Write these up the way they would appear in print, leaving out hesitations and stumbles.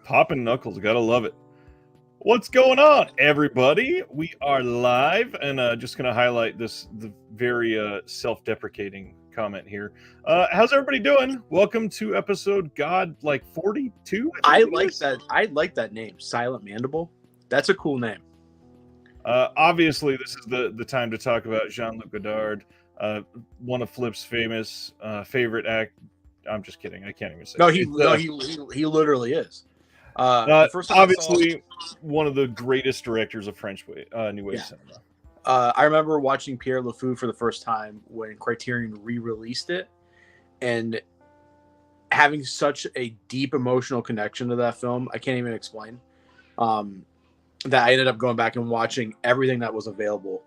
Poppin' knuckles, gotta love it. What's going on, everybody? We are live, and just gonna highlight the very self-deprecating comment here. How's everybody doing? Welcome to episode 42. I like that. I like that name, Silent Mandible. That's a cool name. Obviously, this is the time to talk about Jean-Luc Godard, one of Flip's famous favorite act. I'm just kidding. I can't even say. No, he literally is. Obviously, one of the greatest directors of French New Wave cinema. I remember watching Pierre LeFou for the first time when Criterion re-released it, and having such a deep emotional connection to that film. I can't even explain. That I ended up going back and watching everything that was available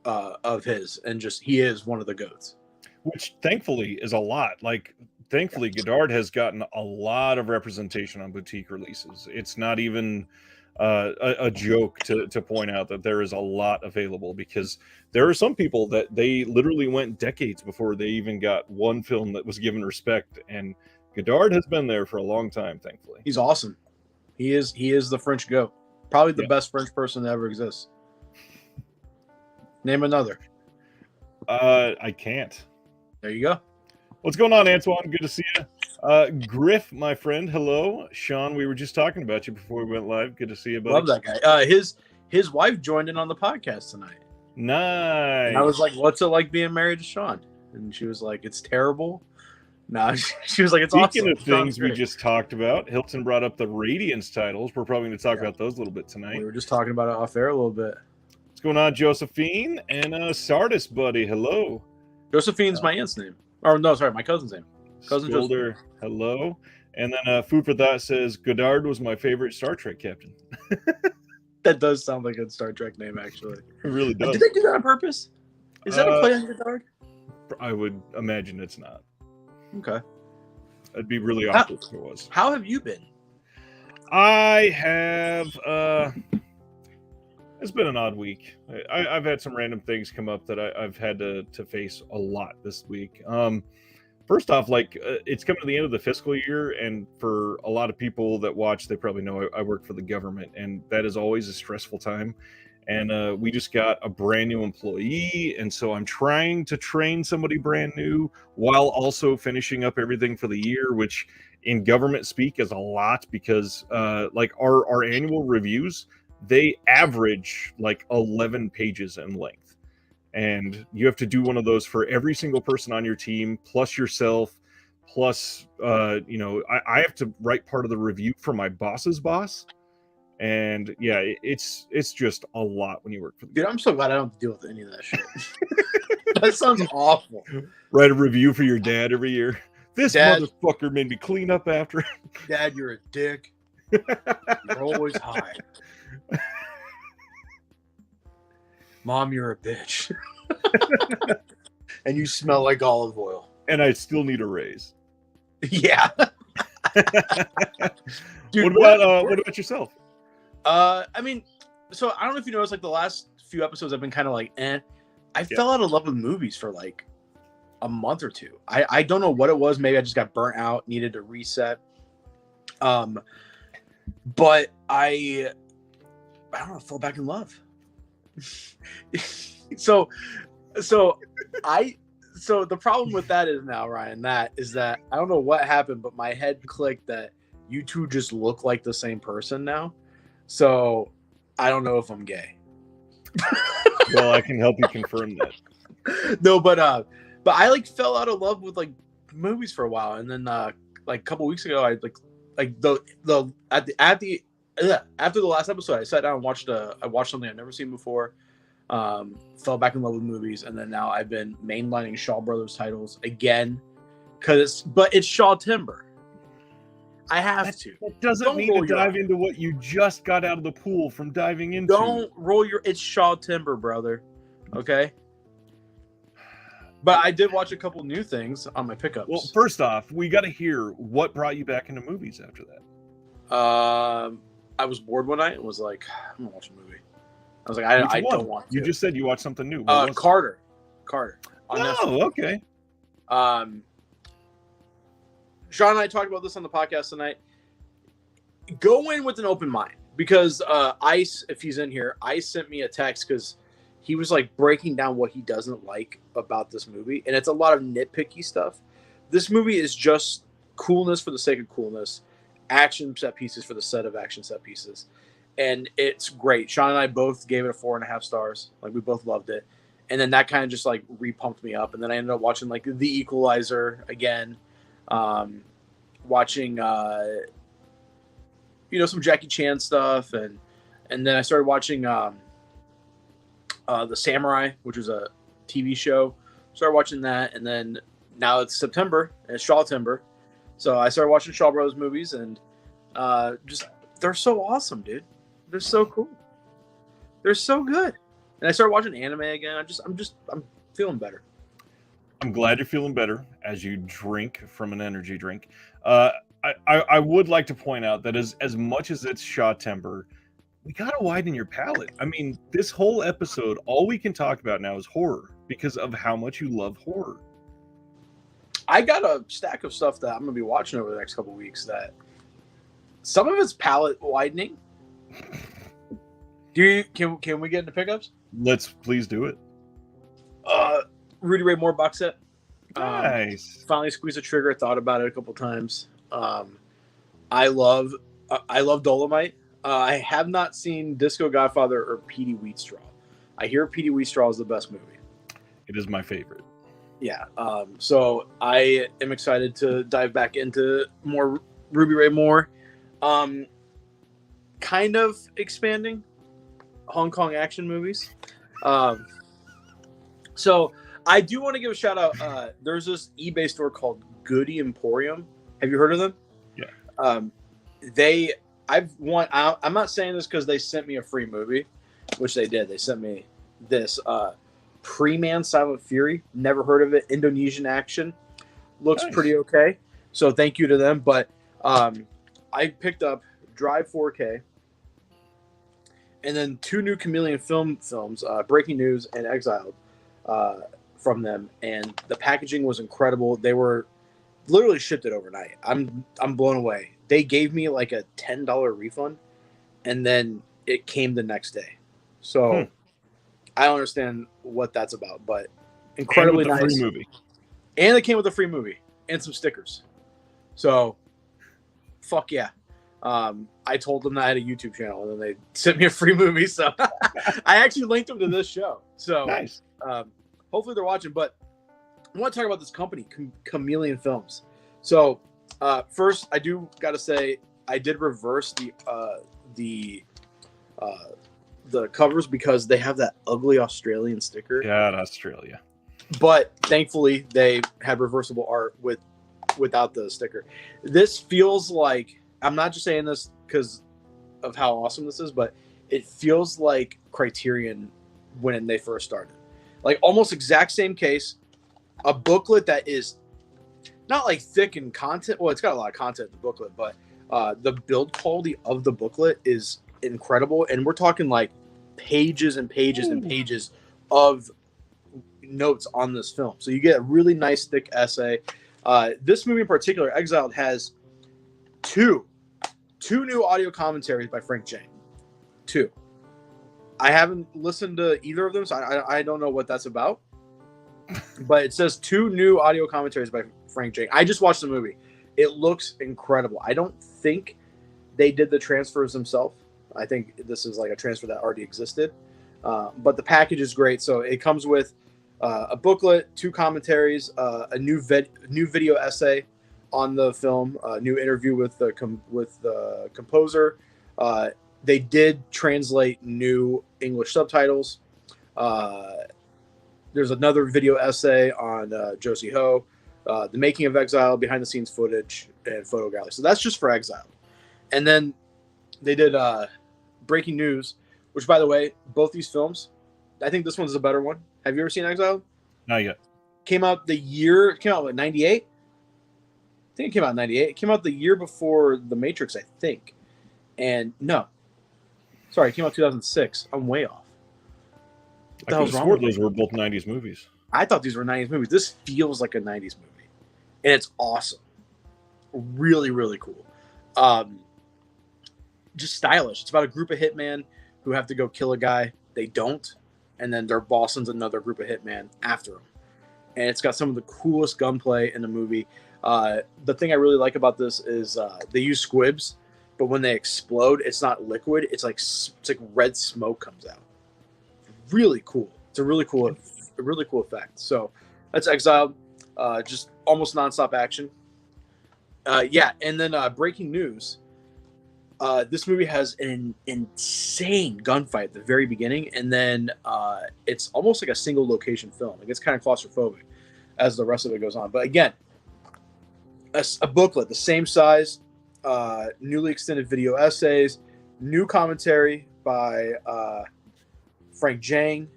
of his, and just he is one of the GOATs. Which thankfully is a lot. Thankfully, Godard has gotten a lot of representation on boutique releases. It's not even a joke to point out that there is a lot available, because there are some people that they literally went decades before they even got one film that was given respect, and Godard has been there for a long time, thankfully. He's awesome. He is the French GOAT. Probably the best French person that ever exists. Name another. I can't. There you go. What's going on, Antoine? Good to see you. Griff, my friend, hello. Sean, we were just talking about you before we went live. Good to see you, buddy. Love that guy. His wife joined in on the podcast tonight. Nice. And I was like, what's it like being married to Sean? And she was like, it's terrible. No, she was like, it's awesome. Speaking of things we just talked about, Hilton brought up the Radiance titles. We're probably going to talk about those a little bit tonight. We were just talking about it off air a little bit. What's going on, Josephine? And Sardis, buddy, hello. Josephine's my aunt's name. Oh, no, sorry, my cousin's name. Cousin Joseph. Hello. And then Food for Thought says, Godard was my favorite Star Trek captain. That does sound like a Star Trek name, actually. It really does. Did they do that on purpose? Is that a play on Godard? I would imagine it's not. Okay. It'd be really awkward if it was. How have you been? I have... It's been an odd week. I've had some random things come up that I've had to face a lot this week. First off, it's coming to the end of the fiscal year, and for a lot of people that watch, they probably know I work for the government, and that is always a stressful time. And we just got a brand new employee, and so I'm trying to train somebody brand new while also finishing up everything for the year, which in government speak is a lot, because our annual reviews, they average 11 pages in length, and you have to do one of those for every single person on your team, plus yourself, plus I have to write part of the review for my boss's boss. And yeah, it's just a lot when you work for the Dude, I'm so glad I don't have to deal with any of that shit. That sounds awful. Write a review for your dad every year. This motherfucker made me clean up after him. Dad, you're a dick. You're always high. Mom, you're a bitch. And you smell like olive oil. And I still need a raise. Yeah. Dude, what about yourself? I mean, so I don't know if you noticed, the last few episodes I've been kind of I fell out of love with movies for a month or two. I don't know what it was. Maybe I just got burnt out, needed to reset. But I don't know, fell back in love. So the problem with that is now, Ryan, is that I don't know what happened, but my head clicked that you two just look like the same person now. So I don't know if I'm gay. Well, I can help you confirm that. No, but I fell out of love with movies for a while, and then a couple weeks ago, I after the last episode, I sat down and watched something I'd never seen before. Fell back in love with movies, and then now I've been mainlining Shaw Brothers titles again, but it's Shaw Timber. I have to. That doesn't mean to dive into what you just got out of the pool from diving into. Don't roll your... It's Shaw Timber, brother. Okay? But I did watch a couple new things on my pickups. Well, first off, we got to hear what brought you back into movies after that. I was bored one night and was like, I'm going to watch a movie. I was like, I don't want to. You just said you watched something new. Carter. On Netflix. Okay. Sean and I talked about this on the podcast tonight. go in with an open mind, because Ice, if he's in here, Ice sent me a text because he was like breaking down what he doesn't like about this movie, and it's a lot of nitpicky stuff. This movie is just coolness for the sake of coolness, action set pieces for the set of action set pieces, and it's great. Sean and I both gave it a 4.5 stars. Like, we both loved it, and then that kind of just like repumped me up, and then I ended up watching like The Equalizer again, watching some Jackie Chan stuff, and then I started watching The Samurai, which was a TV show. Started watching that, and then now it's September and it's Shawtember, so I started watching Shaw Brothers movies, and just they're so awesome, dude. They're so cool. They're so good. And I started watching anime again. I'm feeling better. I'm glad you're feeling better as you drink from an energy drink. I would like to point out that as much as it's Shawtember, we gotta widen your palate. I mean, this whole episode, all we can talk about now is horror because of how much you love horror. I got a stack of stuff that I'm gonna be watching over the next couple of weeks. That some of it's palate widening. Can we get into pickups? Let's please do it. Rudy Ray Moore box set. Nice. Finally squeezed the trigger. Thought about it a couple times. I love Dolomite. I have not seen Disco Godfather or Petey Wheatstraw. I hear Petey Wheatstraw is the best movie. It is my favorite. Yeah. So I am excited to dive back into more Ruby Ray Moore. Kind of expanding Hong Kong action movies. So I do want to give a shout out. There's this eBay store called Goody Emporium. Have you heard of them? Yeah. I'm not saying this because they sent me a free movie, which they did. They sent me this Pre-Man Silent Fury. Never heard of it. Indonesian action. Looks pretty okay. So thank you to them. But I picked up Drive 4K and then 2 new Chameleon films, Breaking News and Exiled, from them. And the packaging was incredible. They were literally shipped it overnight. I'm blown away. They gave me like a $10 refund, and then it came the next day. So I don't understand what that's about, but incredibly nice. Free movie. And it came with a free movie and some stickers. So fuck yeah. I told them that I had a YouTube channel, and then they sent me a free movie. So I actually linked them to this show. So nice. Hopefully they're watching. But I want to talk about this company, Chameleon Films. So first, I do got to say I did reverse the covers because they have that ugly Australian sticker. Yeah, in Australia. But thankfully, they had reversible art without the sticker. This feels like, I'm not just saying this because of how awesome this is, but it feels like Criterion when they first started. Like almost exact same case, a booklet that is not like thick in content. Well, it's got a lot of content in the booklet, but the build quality of the booklet is incredible. And we're talking like pages and pages and pages of notes on this film. So you get a really nice thick essay. This movie in particular, Exiled, has two new audio commentaries by Frank Jane. 2. I haven't listened to either of them, so I don't know what that's about. But it says 2 new audio commentaries by Frank Jane. I just watched the movie. It looks incredible. I don't think they did the transfers themselves. I think this is like a transfer that already existed. But the package is great. So it comes with a booklet, 2 commentaries, a new video essay on the film, a new interview with the composer. They did translate new English subtitles. There's another video essay on Josie Ho, the making of Exile, behind the scenes footage, and photo gallery. So that's just for Exile. And then they did Breaking News, which, by the way, both these films, I think this one's a better one. Have you ever seen Exile? Not yet. Came out in 98? I think it came out in 98. It came out the year before The Matrix, I think. And no. Sorry, it came out 2006. I'm way off. I could have sworn those were both 90s movies. I thought these were 90s movies. This feels like a 90s movie. And it's awesome. Really, really cool. just stylish. It's about a group of hitmen who have to go kill a guy. They don't, and then their boss sends another group of hitmen after them. And it's got some of the coolest gunplay in the movie. The thing I really like about this is they use squibs, but when they explode, it's not liquid. It's like red smoke comes out. Really cool. It's a really cool effect. So that's Exiled. Just almost nonstop action. And then breaking news. This movie has an insane gunfight at the very beginning, and then it's almost like a single location film. It gets kind of claustrophobic as the rest of it goes on. But again, a booklet, the same size, newly extended video essays, new commentary by Frank Jang,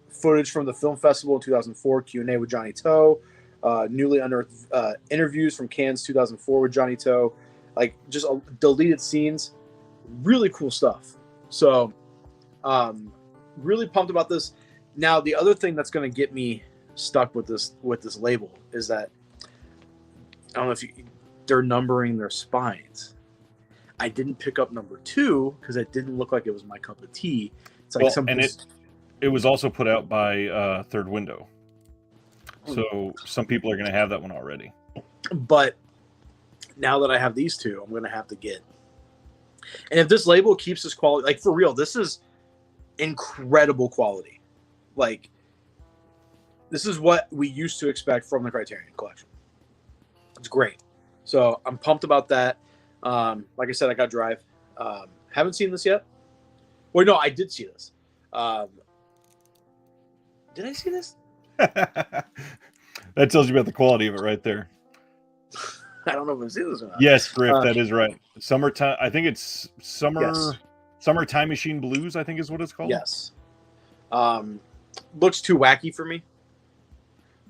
footage from the film festival in 2004, Q&A with Johnny To, newly unearthed interviews from Cannes 2004 with Johnny To, like just deleted scenes, really cool stuff. So really pumped about this. Now the other thing that's going to get me stuck with this label is that I don't know if they're numbering their spines. I didn't pick up number 2 because it didn't look like it was my cup of tea. It's like it was also put out by Third Window, so some people are going to have that one already. But now that I have these two, I'm going to have to get. And if this label keeps this quality, like for real, this is incredible quality. Like this is what we used to expect from the Criterion collection. It's great. So I'm pumped about that. Like I said, I got Drive. Haven't seen this yet. Wait, no, I did see this. Did I see this? That tells you about the quality of it right there. I don't know if I've seen this or not. Yes, Griff, that is right. Summertime. I think it's Summer Time Machine Blues, I think is what it's called. Yes. Looks too wacky for me.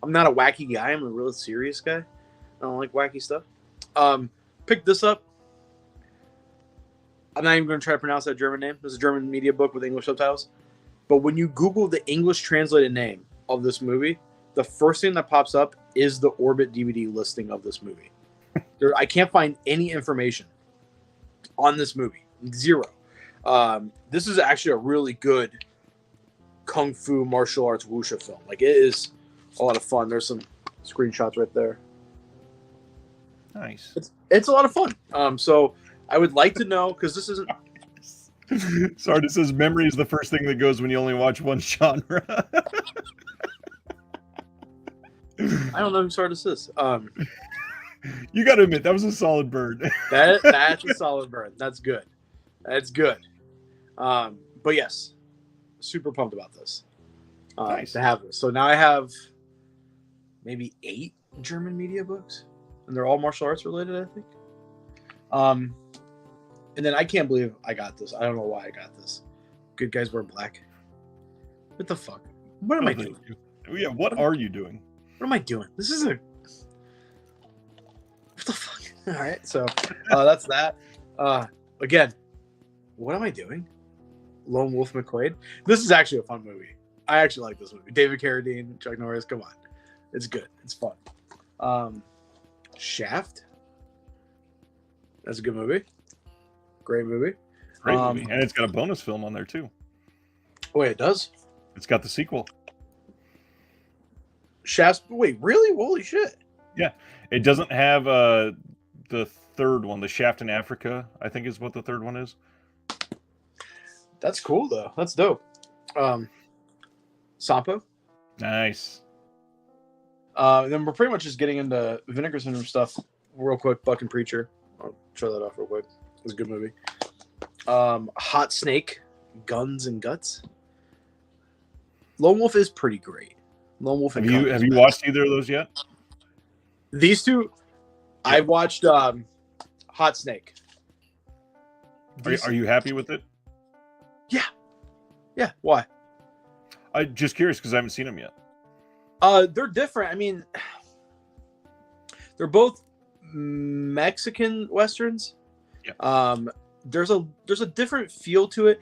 I'm not a wacky guy. I'm a real serious guy. I don't like wacky stuff. Picked this up. I'm not even going to try to pronounce that German name. This is a German media book with English subtitles. But when you Google the English translated name of this movie, the first thing that pops up is the Orbit DVD listing of this movie. I can't find any information on this movie. Zero. This is actually a really good kung fu martial arts wuxia film. Like it is a lot of fun. There's some screenshots right there. Nice. It's a lot of fun. So I would like to know because this isn't. Sorta says memory is the first thing that goes when you only watch one genre. I don't know who Sorta is. You got to admit that was a solid burn. That's a solid burn. That's good. That's good. But yes, super pumped about this. Nice. To have this. So now I have maybe 8 German media books, and they're all martial arts related, I think. And then I can't believe I got this. I don't know why I got this. Good Guys Wear Black. What the fuck? What am I doing? Yeah, what are you doing? What am I doing? This is a. What the fuck? All right, so that's that. Again, what am I doing? Lone Wolf McQuaid. This is actually a fun movie. I actually like this movie. David Carradine, Chuck Norris. Come on, it's good. It's fun. Shaft. That's a good movie. Great movie. Great movie, and it's got a bonus film on there too. Wait, it does? It's got the sequel. Shaft. Wait, really? Holy shit! Yeah, it doesn't have the third one, the Shaft in Africa, I think is what the third one is. That's cool though. That's dope. Sampo. Nice. Then we're pretty much just getting into Vinegar Syndrome stuff real quick. Buck and Preacher. I'll show that off real quick. It's a good movie. Hot Snake, Guns and Guts. Lone Wolf is pretty great. Lone Wolf. Have you watched either of those yet? These two, I watched Hot Snake. Are you happy with it? Yeah. Yeah. Why? I'm just curious because I haven't seen them yet. They're different. I mean, they're both Mexican westerns. Yeah. There's a different feel to it.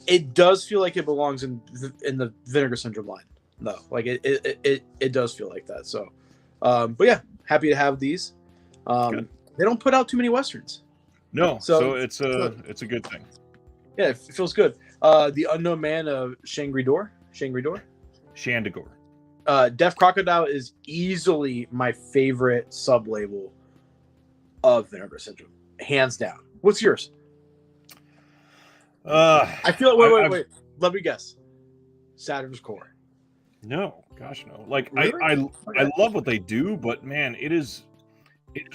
It does feel like it belongs in the Vinegar Syndrome line, though. Like it does feel like that. So, but yeah, happy to have these. They don't put out too many westerns. No, So, so it's a good thing. yeah, it feels good. The Unknown Man of Shangri-Dor. Shandigor. Deaf Crocodile is easily my favorite sub-label of Vinegar Syndrome, hands down. What's yours? I feel like wait. Let me guess. Saturn's Core. No, gosh, no. Like Really? I love what they do, but man, it's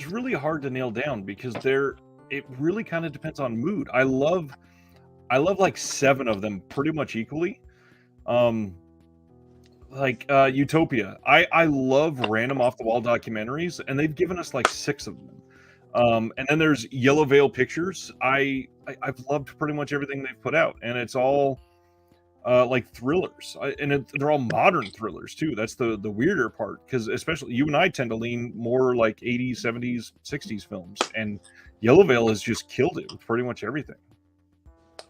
really hard to nail down because it really kind of depends on mood. I love like 7 of them pretty much equally. Like Utopia. I love random off the wall documentaries, and they've given us like 6 of them. And then there's Yellow Veil Pictures. I've loved pretty much everything they've put out, and it's all like thrillers, they're all modern thrillers too. That's the weirder part, because especially you and I tend to lean more like 80s, 70s, 60s films, and Yellow Veil has just killed it with pretty much everything.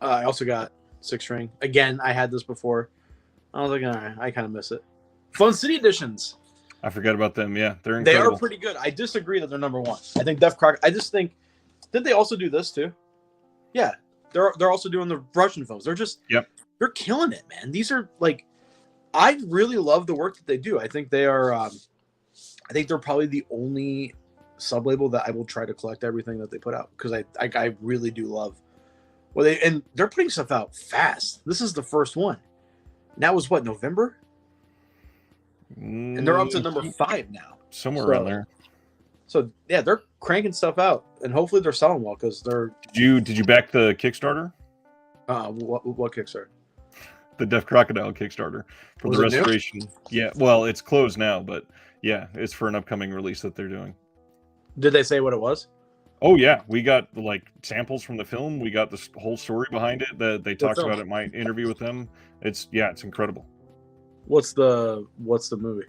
I also got Six Ring. Again, I had this before. I was like, all right, I kind of miss it. Fun City Editions. I forgot about them. Yeah, they're They incredible. are pretty good. I disagree that they're number 1. I think Deaf Croc. I just think, did they also do this too? Yeah, they're also doing the Russian films. They're just they're killing it, man. These are like, I really love the work that they do. I think they are. I think they're probably the only sub-label that I will try to collect everything that they put out, because I really do love. Well, they're putting stuff out fast. This is the first one. And that was what, November? And they're up to number 5 now. Somewhere around there. So yeah, they're cranking stuff out, and hopefully they're selling well, because they're. Did you back the Kickstarter? What Kickstarter? The Deaf Crocodile Kickstarter for the restoration. Yeah, well, it's closed now, but yeah, it's for an upcoming release that they're doing. Did they say what it was? Oh yeah, we got like samples from the film. We got the whole story behind it that they talked about at my interview with them. It's incredible. What's the movie?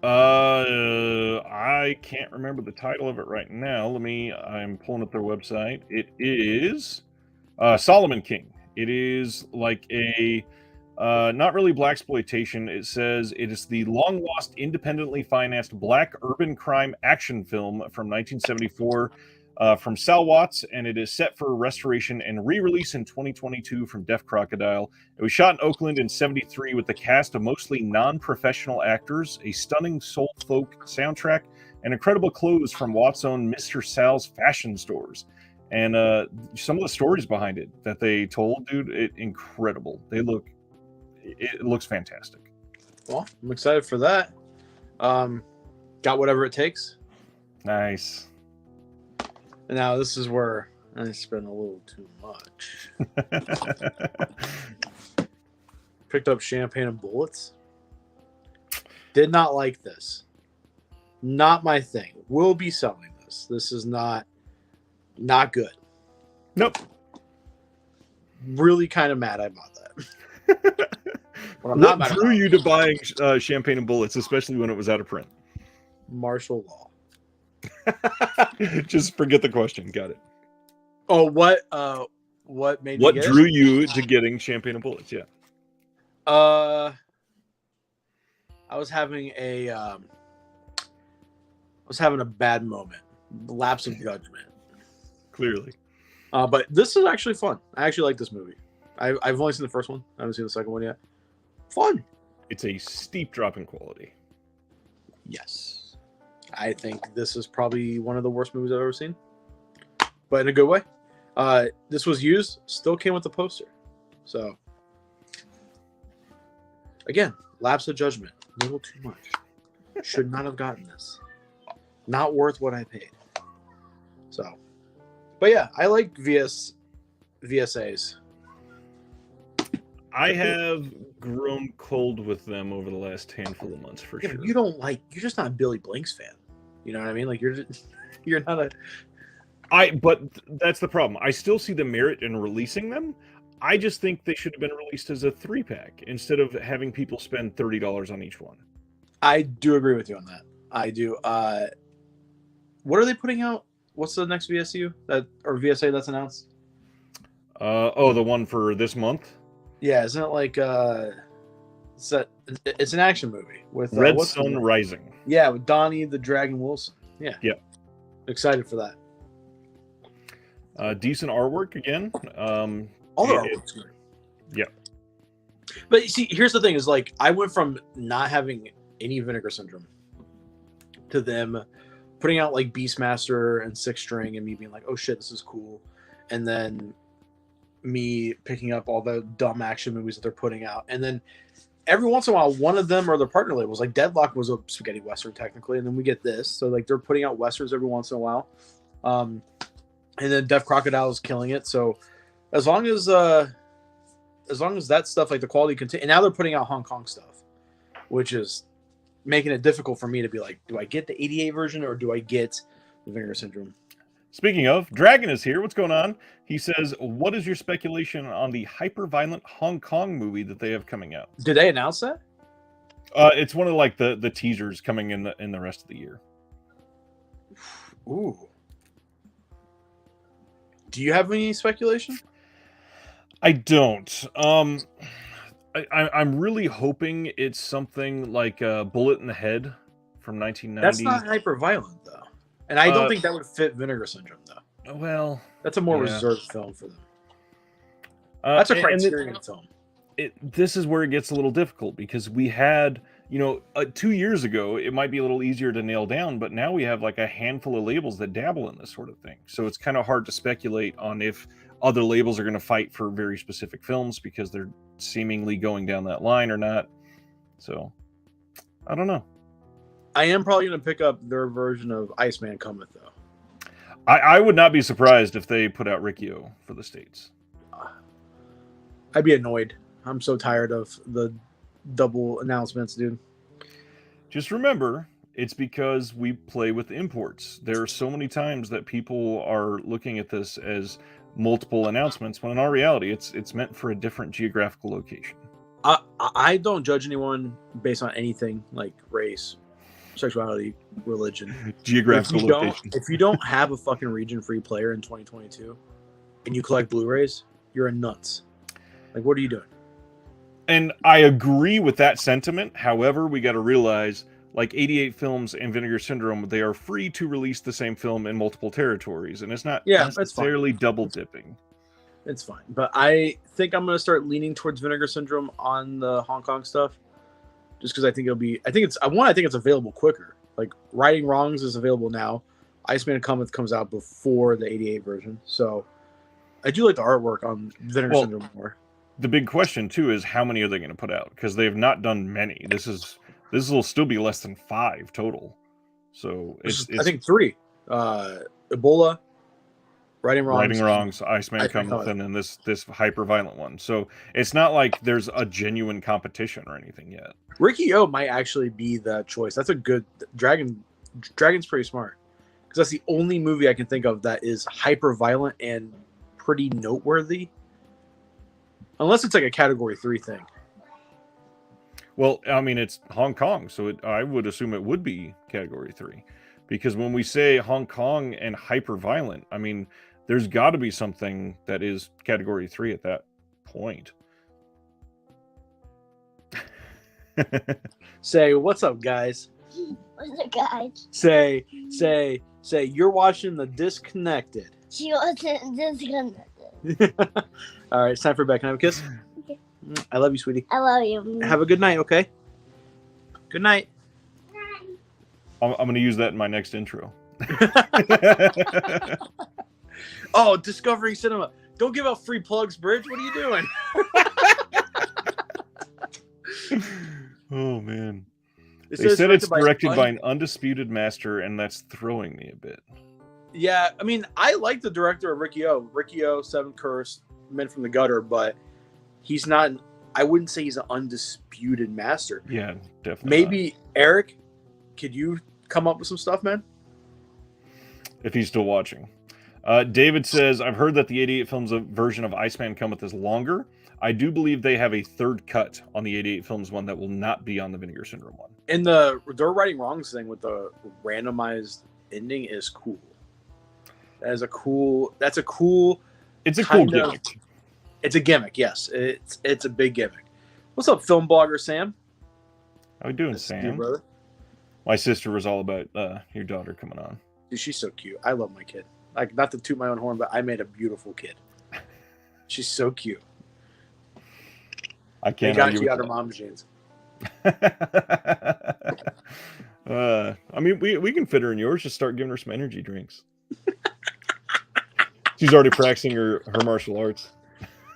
I can't remember the title of it right now. I'm pulling up their website. It is Solomon King. It is like a not really blaxploitation. It says it is the long lost, independently financed black urban crime action film from 1974 from Sal Watts, and it is set for restoration and re-release in 2022 from Deaf Crocodile. It was shot in Oakland in '73 with a cast of mostly non-professional actors, a stunning soul folk soundtrack, and incredible clothes from Watts' own Mr. Sal's fashion stores. And some of the stories behind it that they told, dude, incredible. It looks fantastic. Well, I'm excited for that. Got Whatever It Takes. Nice. And now this is where I spent a little too much. Picked up Champagne and Bullets. Did not like this. Not my thing. Will be selling this. This is not good. Nope. Really kind of mad I bought that. What drew you to buying Champagne and Bullets, especially when it was out of print? Martial law. Just forget the question. Got it. Oh, what made what drew you to getting Champagne and Bullets? Yeah. I was having a bad moment. Lapse of judgment. Clearly. But this is actually fun. I actually like this movie. I've only seen the first one. I haven't seen the second one yet. Fun. It's a steep drop in quality. Yes. I think this is probably one of the worst movies I've ever seen. But in a good way. This was used. Still came with the poster. So, again, lapse of judgment. A little too much. Should not have gotten this. Not worth what I paid. So, but yeah, I like VSAs. I have grown cold with them over the last handful of months for sure. But you're just not a Billy Blanks fan. You know what I mean? Like you're not a. But that's the problem. I still see the merit in releasing them. I just think they should have been released as a 3-pack instead of having people spend $30 on each one. I do agree with you on that. I do. What are they putting out? What's the next VSA that's announced? The one for this month? Yeah, isn't it like it's an action movie with Red Sun Rising. Yeah, with Donnie the Dragon Wilson. Yeah. Yep. Excited for that. Decent artwork again. All their artwork's good. Yeah. But you see, here's the thing: is like I went from not having any Vinegar Syndrome to them putting out like Beastmaster and Six String, and me being like, "Oh shit, this is cool," and then me picking up all the dumb action movies that they're putting out, and then every once in a while, one of them or their partner labels, like Deadlock was a spaghetti western technically, and then we get this, so like they're putting out westerns every once in a while, and then Deaf Crocodile is killing it. So as long as that stuff, like the quality continue, and now they're putting out Hong Kong stuff, which is making it difficult for me to be like, do I get the 88 version or do I get the Vinegar Syndrome? Speaking of, Dragon is here. What's going on? He says, what is your speculation on the hyper-violent Hong Kong movie that they have coming out? Did they announce that? It's one of like the teasers coming in the rest of the year. Ooh. Do you have any speculation? I don't. I'm really hoping it's something like Bullet in the Head from 1990. That's not hyper-violent, though. And I don't think that would fit Vinegar Syndrome, though. Well, that's a more reserved film for them. That's a Criterion film. This is where it gets a little difficult because we had, 2 years ago, it might be a little easier to nail down, but now we have like a handful of labels that dabble in this sort of thing. So it's kind of hard to speculate on if other labels are going to fight for very specific films because they're seemingly going down that line or not. So I don't know. I am probably going to pick up their version of Iceman Cometh, though. I would not be surprised if they put out Riccio for the States. I'd be annoyed. I'm so tired of the double announcements, dude. Just remember, it's because we play with imports. There are so many times that people are looking at this as multiple announcements, when in our reality, it's meant for a different geographical location. I don't judge anyone based on anything like race, sexuality, religion, geographical location. If you don't have a fucking region-free player in 2022 and you collect Blu-rays, you're a nuts. Like, what are you doing? And I agree with that sentiment. However, we got to realize, like 88 Films and Vinegar Syndrome, they are free to release the same film in multiple territories, and it's not necessarily double dipping. It's fine, but I think I'm going to start leaning towards Vinegar Syndrome on the Hong Kong stuff, just because I think it's available quicker. Like Righting Wrongs is available now. Iceman Cometh comes out before the 88 version, so I do like the artwork on Vinegar Syndrome more. The big question too is how many are they going to put out, because they have not done many. This will still be less than 5 total. So it's I think 3. Ebola, Righting Wrongs, Iceman Cometh, and then this hyper violent one. So it's not like there's a genuine competition or anything yet. Ricky O might actually be the choice. That's a good Dragon's pretty smart, because that's the only movie I can think of that is hyper violent and pretty noteworthy. Unless it's like a category 3 thing. Well, I mean, it's Hong Kong, so I would assume it would be category 3. Because when we say Hong Kong and hyper violent, I mean, there's got to be something that is category 3 at that point. Say, what's up, guys? What's up, guys? Say, you're watching The Disconnected. She wasn't disconnected. All right, it's time for Beck. Can I have a kiss? Okay. I love you, sweetie. I love you. Have a good night, okay? Good night. I'm going to use that in my next intro. Oh, Discovery Cinema. Don't give out free plugs, Bridge. What are you doing? Oh, man. They said it's directed by an undisputed master, and that's throwing me a bit. Yeah, I mean, I like the director of Riccio. Riccio, Seven Curse, Men from the Gutter, but he's not. I wouldn't say he's an undisputed master. Yeah, definitely. Maybe not. Eric, could you come up with some stuff, man? If he's still watching. David says, I've heard that the 88 Films version of Iceman Cometh is longer. I do believe they have a third cut on the 88 Films one that will not be on the Vinegar Syndrome one. And their Righting Wrongs thing with the randomized ending is cool. That's a cool It's a cool gimmick. It's a gimmick, yes. It's a big gimmick. What's up, film blogger Sam? How you doing, Sam? You, brother? My sister was all about your daughter coming on. Dude, she's so cute. I love my kid. Like, not to toot my own horn, but I made a beautiful kid. She's so cute. I can't. She got her mom's genes. I mean, we can fit her in yours. Just start giving her some energy drinks. She's already practicing her martial arts.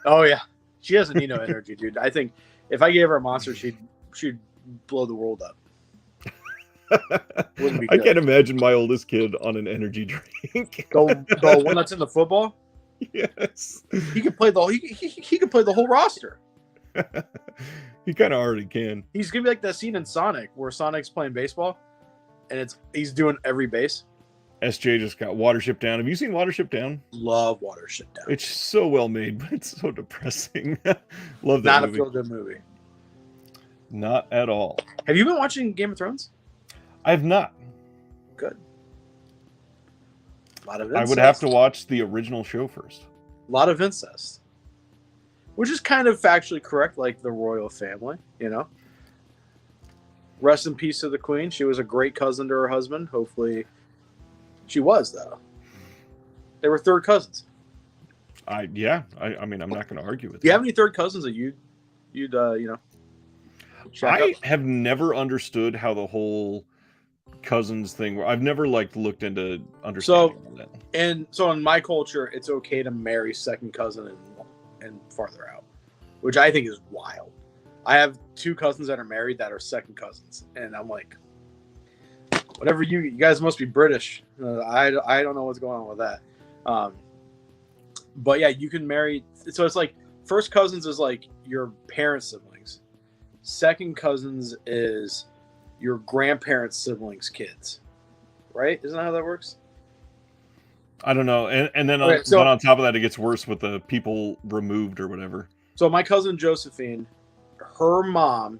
Oh yeah, she doesn't need no energy, dude. I think if I gave her a monster, she'd blow the world up. Wouldn't be I good. can't imagine my oldest kid on an energy drink. The one that's in the football. Yes, He could play he could play the whole roster. he kind of already can. He's gonna be like that scene in Sonic where Sonic's playing baseball, and he's doing every base. SJ just got Watership Down. Have you seen Watership Down? Love Watership Down. It's so well made, but it's so depressing. Love that Not movie. a feel-good movie. Not at all. Have you been watching Game of Thrones? I have not. Good. A lot of I incest. would have to watch the original show first. A lot of incest. Which is kind of factually correct, like the royal family, you know? Rest in peace to the queen. She was a great cousin to her husband. Hopefully, she was, though. They were third cousins. I mean, I'm not going to argue with Do you that. have any third cousins that you'd you know? shack I up? have never understood how the whole cousins thing. I've never looked into understanding all that. And so in my culture, it's okay to marry second cousin and farther out, which I think is wild. I have two cousins that are married that are second cousins, and I'm like, whatever you guys must be British. I don't know what's going on with that. But yeah, you can marry. So it's like first cousins is like your parents' siblings. Second cousins is your grandparents' siblings' kids. Right? Isn't that how that works? I don't know. And then, Okay, so- then on top of that, it gets worse with the people removed or whatever. So my cousin Josephine, her mom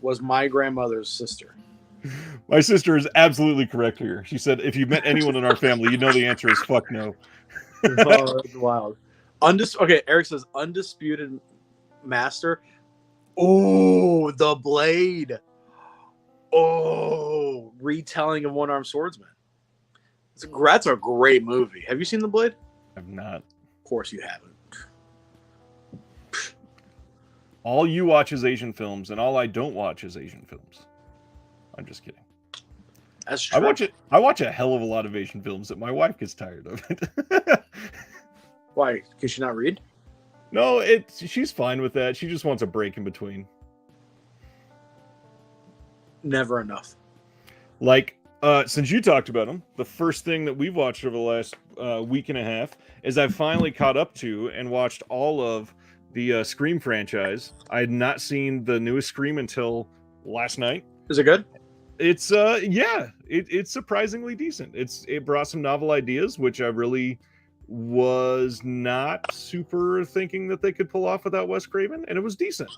was my grandmother's sister. My sister is absolutely correct here. She said, if you met anyone in our family, you know the answer is fuck no. Oh, that's wild. Okay, Eric says undisputed master. Oh, the Blade. Oh, retelling of One Armed Swordsman. That's a great movie. Have you seen The Blade? I'm not. Of course you haven't. All you watch is Asian films, and all I don't watch is Asian films. I'm just kidding. That's true. I watch a hell of a lot of Asian films that my wife gets tired of it. Why? Can she not read? No, she's fine with that. She just wants a break in between. Never enough. Like, since you talked about them, the first thing that we've watched over the last week and a half is I've finally caught up to and watched all of the Scream franchise. I had not seen the newest Scream until last night. Is it good? It's it's surprisingly decent. It brought some novel ideas, which I really was not super thinking that they could pull off without Wes Craven, and it was decent.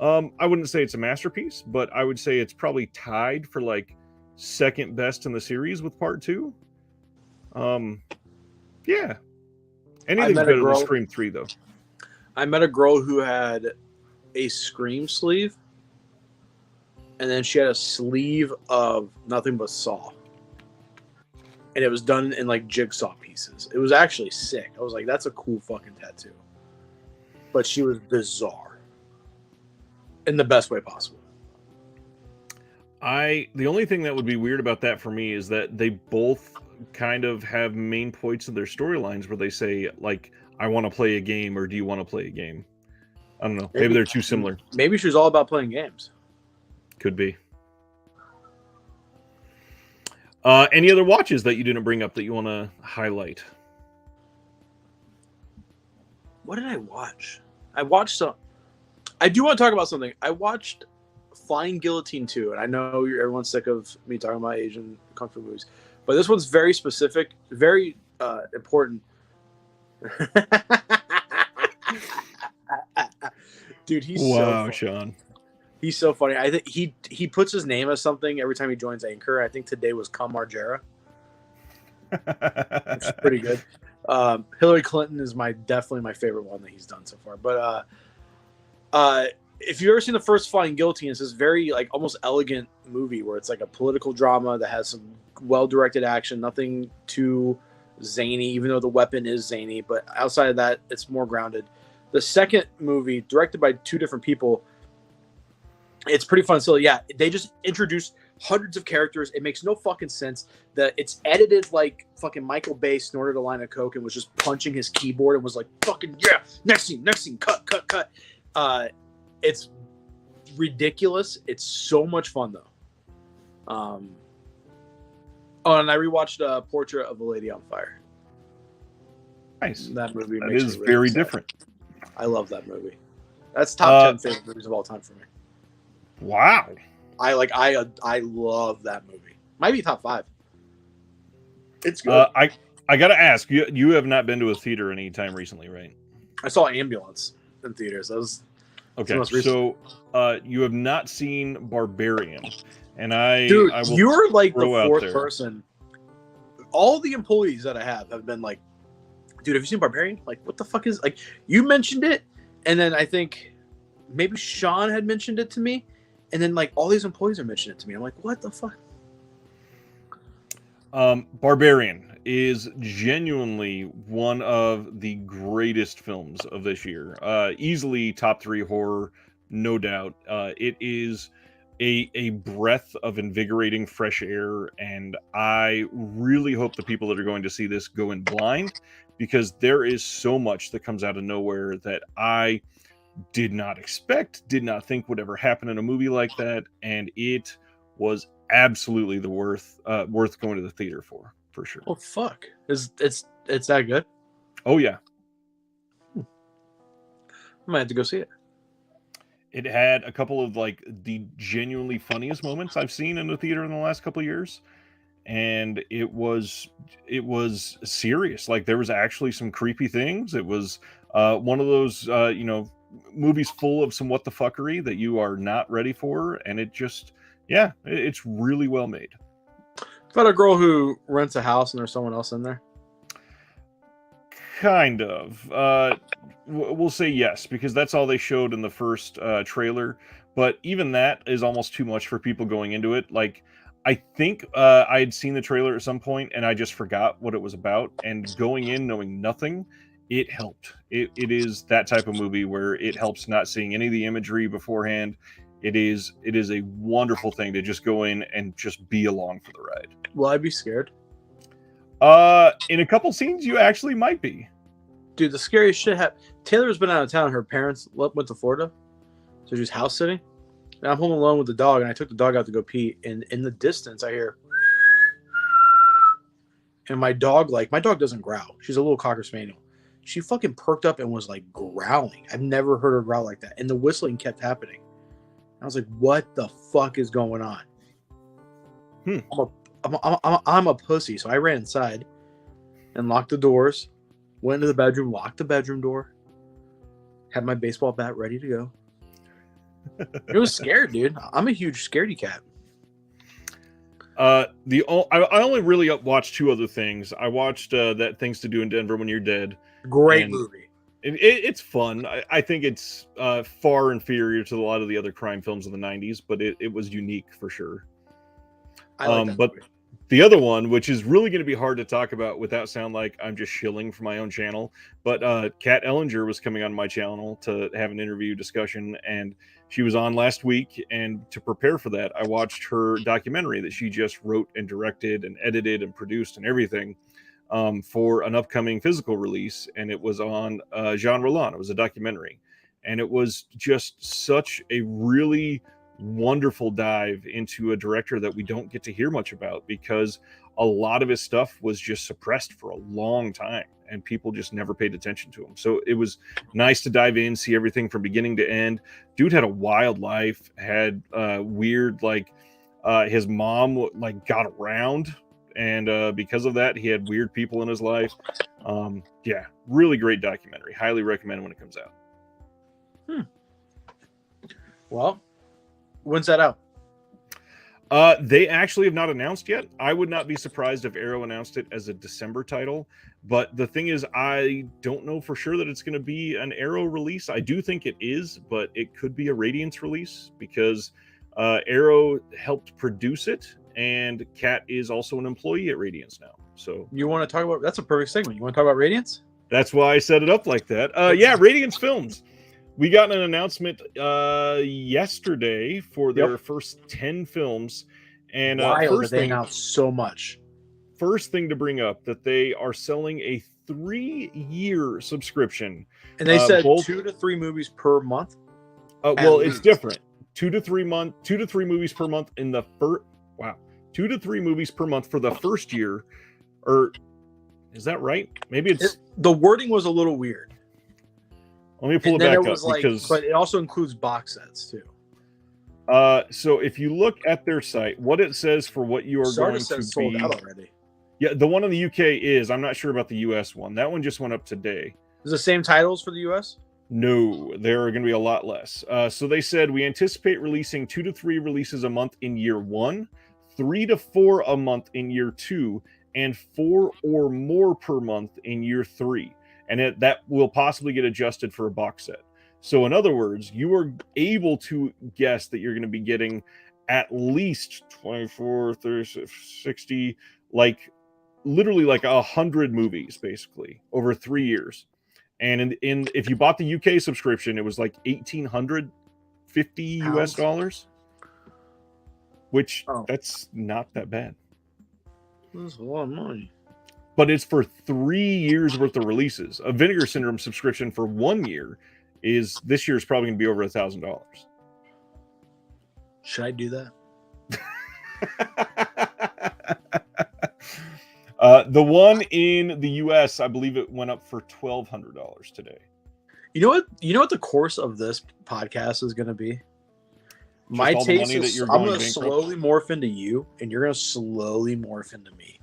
I wouldn't say it's a masterpiece, but I would say it's probably tied for like second best in the series with part 2. Yeah. Anything's better than Scream 3 though. I met a girl who had a Scream sleeve, and then she had a sleeve of nothing but Saw. And it was done in like jigsaw pieces. It was actually sick. I was like, that's a cool fucking tattoo. But she was bizarre. In the best way possible. The only thing that would be weird about that for me is that they both kind of have main points of their storylines where they say, like, I want to play a game, or do you want to play a game? I don't know. Maybe they're too similar. Maybe she was all about playing games. Could be. Any other watches that you didn't bring up that you want to highlight? What did I watch? I watched some. I do want to talk about something. I watched Flying Guillotine 2, and I know everyone's sick of me talking about Asian kung fu movies, but this one's very specific, very important. Dude, he's so funny. Sean. He's so funny. I think he puts his name as something every time he joins Anchor. I think today was Kam Margera, which is pretty good. Hillary Clinton is definitely my favorite one that he's done so far. But if you've ever seen the first Flying Guillotine, it's this very like almost elegant movie where it's like a political drama that has some well-directed action, nothing too zany, even though the weapon is zany. But outside of that, it's more grounded. The second movie, directed by two different people, it's pretty fun. So yeah, they just introduced hundreds of characters. It makes no fucking sense. It's edited like fucking Michael Bay snorted a line of coke and was just punching his keyboard and was like, fucking yeah, next scene, cut. It's ridiculous. It's so much fun though. Oh, and I rewatched Portrait of a Lady on Fire. Nice. That movie That makes is me really very sad. different. I love that movie. That's top 10 favorite movies of all time for me. Wow. I love that movie. Might be top 5. It's good. I gotta ask you have not been to a theater anytime recently, right? I saw Ambulance in theaters. That was Okay, most recent. so you have not seen Barbarian, and Dude, I will you're like the throw out fourth there. person. All the employees that I have been like, dude, have you seen Barbarian? Like, what the fuck is like? You mentioned it, and then I think maybe Sean had mentioned it to me, and then like all these employees are mentioning it to me. I'm like, what the fuck? Barbarian is genuinely one of the greatest films of this year. Easily top 3 horror, no doubt. It is a breath of invigorating fresh air, and I really hope the people that are going to see this go in blind, because there is so much that comes out of nowhere that I did not expect, did not think would ever happen in a movie like that, and it was absolutely the worth going to the theater for sure. Oh fuck! It's that good? Oh yeah. I might have to go see it. It had a couple of like the genuinely funniest moments I've seen in the theater in the last couple of years, and it was serious. Like there was actually some creepy things. It was one of those movies full of some what the fuckery that you are not ready for, and it just it's really well made. About a girl who rents a house and there's someone else in there. Kind of. We'll say yes, because that's all they showed in the first trailer. But even that is almost too much for people going into it. Like, I think I had seen the trailer at some point and I just forgot what it was about. And going in knowing nothing, it helped. It is that type of movie where it helps not seeing any of the imagery beforehand. It is a wonderful thing to just go in and just be along for the ride. Will I be scared? In a couple scenes, you actually might be. Dude, the scariest shit happened. Taylor's been out of town. Her parents went to Florida, so she's house sitting. And I'm home alone with the dog, and I took the dog out to go pee. And in the distance, I hear, and my dog doesn't growl. She's a little cocker spaniel. She fucking perked up and was like growling. I've never heard her growl like that. And the whistling kept happening. I was like, what the fuck is going on? I'm a pussy. So I ran inside and locked the doors, went into the bedroom, locked the bedroom door, had my baseball bat ready to go. It was scared, dude. I'm a huge scaredy cat. I only really watched 2 other things. I watched that Things to Do in Denver When You're Dead. Great movie. It's fun. I think it's far inferior to a lot of the other crime films of the 90s, but it was unique for sure. I like that but movie. The other one, which is really going to be hard to talk about without sound like I'm just shilling for my own channel, but Kat Ellinger was coming on my channel to have an interview discussion, and she was on last week, and to prepare for that, I watched her documentary that she just wrote and directed and edited and produced and everything for an upcoming physical release, and it was on Jean Roland. It was a documentary, and it was just such a really wonderful dive into a director that we don't get to hear much about, because a lot of his stuff was just suppressed for a long time and people just never paid attention to him. So it was nice to dive in, see everything from beginning to end. Dude had a wild life, had weird, like his mom like got around, and because of that he had weird people in his life. Really great documentary. Highly recommend when it comes out. Well, when's that out? They actually have not announced yet. I would not be surprised if Arrow announced it as a December title. But the thing is, I don't know for sure that it's going to be an Arrow release. I do think it is, but it could be a Radiance release, because Arrow helped produce it, and Kat is also an employee at Radiance now. So You want to talk about? That's a perfect segment. You want to talk about Radiance? that's why I set it up like that. Yeah, Radiance Films. We got an announcement yesterday for their first 10 films. And Wild that they announced so much. First thing to bring up, that they are selling a 3-year subscription. And they said 2 to 3 movies per month. Well, it's different. 2 to 3 movies per month in the first. Wow, 2 to 3 movies per month for the first year. Or is that right? Maybe the wording was a little weird. Let me pull it back up because, but it also includes box sets too. So if you look at their site, what it says for what you are going to be sold out already. Yeah, the one in the UK is. I'm not sure about the US one. That one just went up today. Is the same titles for the US? No, there are going to be a lot less. So they said we anticipate releasing 2 to 3 releases a month in year 1, 3 to 4 a month in year 2, and 4 or more per month in year 3. And that will possibly get adjusted for a box set. So in other words, you are able to guess that you're going to be getting at least 24, 30, 60, like literally like 100 movies basically over 3 years. And in if you bought the UK subscription, it was like $1,850 US dollars, which that's not that bad. That's a lot of money. But it's for 3 years worth of releases. A Vinegar Syndrome subscription for 1 year this year is probably going to be over $1,000. Should I do that? The one in the US, I believe it went up for $1,200 today. You know what the course of this podcast is going to be? My taste is, I'm going to slowly morph into you, and you're going to slowly morph into me.